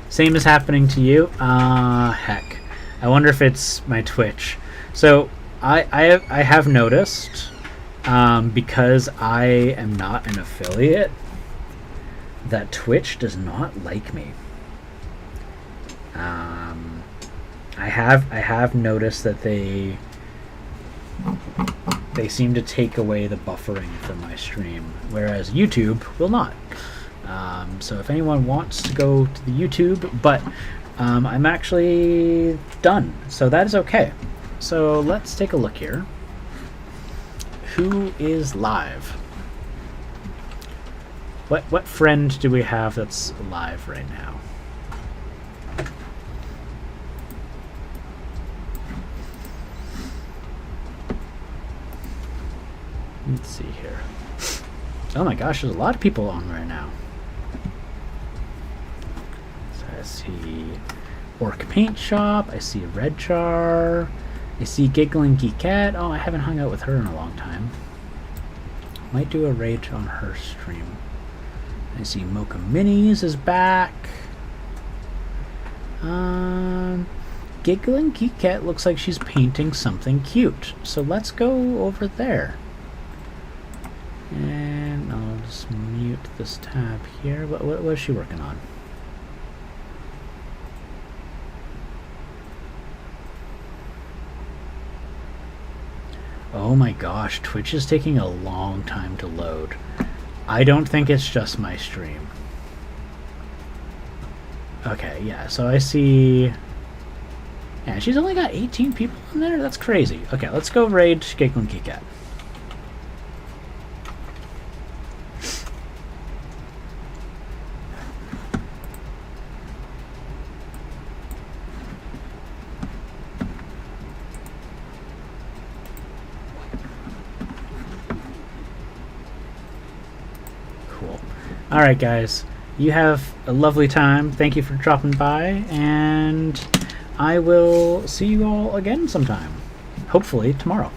Same is happening to you? Heck. I wonder if it's my Twitch. So I have noticed, because I am not an affiliate, that Twitch does not like me. I have noticed that they seem to take away the buffering from my stream, whereas YouTube will not. So if anyone wants to go to the YouTube, but I'm actually done, so that is okay. So let's take a look here. Who is live? What friend do we have that's live right now? Let's see here. Oh my gosh, there's a lot of people on right now. So I see Orc Paint Shop. I see Red Char. I see Giggling Geekette. Oh, I haven't hung out with her in a long time. Might do a raid on her stream. I see Mocha Minis is back. Giggling Geekette looks like she's painting something cute. So let's go over there. And I'll just mute this tab here. What is she working on? Oh my gosh, Twitch is taking a long time to load. I don't think it's just my stream. Okay, yeah, so I see... Yeah, she's only got 18 people in there? That's crazy. Okay, let's go raid Giggling Geekette. Alright guys, you have a lovely time. Thank you for dropping by, and I will see you all again sometime. Hopefully tomorrow.